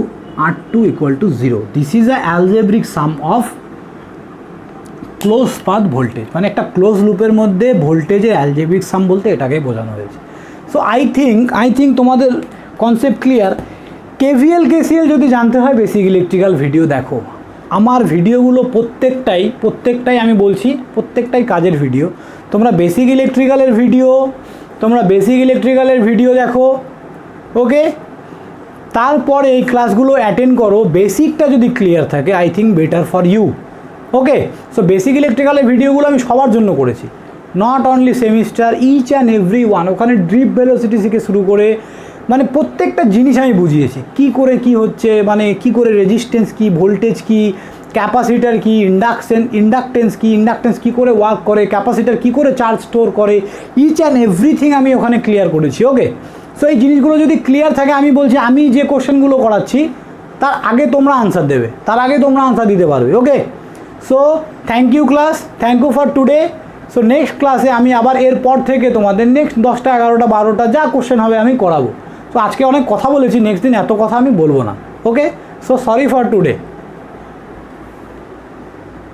R2 equal to 0। This is a algebraic sum of close path voltage, মানে একটা ক্লোজ লুপের মধ্যে ভোল্টেজের অ্যালজেব্রিক সাম বলতে এটাকেই বোঝানো হয়েছে। সো আই থিঙ্ক তোমাদের কনসেপ্ট ক্লিয়ার। কেভিএল কেসিএল যদি জানতে হয় বেসিক ইলেকট্রিক্যাল ভিডিও দেখো। আমার ভিডিওগুলো প্রত্যেকটাই আমি বলছি, প্রত্যেকটাই কাজের ভিডিও। তোমরা বেসিক ইলেকট্রিক্যালের ভিডিও দেখো, ওকে? তারপরে এই ক্লাসগুলো অ্যাটেন্ড করো। বেসিকটা যদি ক্লিয়ার থাকে I think better for you. Okay, so basic ইলেকট্রিক্যালের ভিডিওগুলো আমি সবার জন্য করেছি, not only semester, each and every one. ওখানে ড্রিপ ভেলোসিটি থেকে শুরু করে মানে প্রত্যেকটা জিনিস আমি বুঝিয়েছি, কি করে কি হচ্ছে, মানে কি করে রেজিস্ট্যান্স কি, ভোল্টেজ কি, ক্যাপাসিটার কি, ইন্ডাকটেন্স কি করে ওয়ার্ক করে, ক্যাপাসিটার কি করে চার্জ স্টোর করে, ইচ অ্যান্ড এভরিথিং আমি ওখানে ক্লিয়ার করেছি। ওকে, সো এই জিনিসগুলো যদি ক্লিয়ার থাকে, আমি বলছি আমি যে কোশ্চেনগুলো করাচ্ছি তার আগে তোমরা আনসার দেবে, তার আগে তোমরা আনসার দিতে পারবে। Okay, so thank you class, thank you for today. So next ক্লাসে আমি আবার এরপর থেকে তোমাদের নেক্সট 10টা 11টা 12টা যা কোশ্চেন হবে আমি করাবো। তো আজকে অনেক কথা বলেছি, নেক্সট দিন এত কথা আমি বলবো না। ওকে, সো সরি ফর টুডে।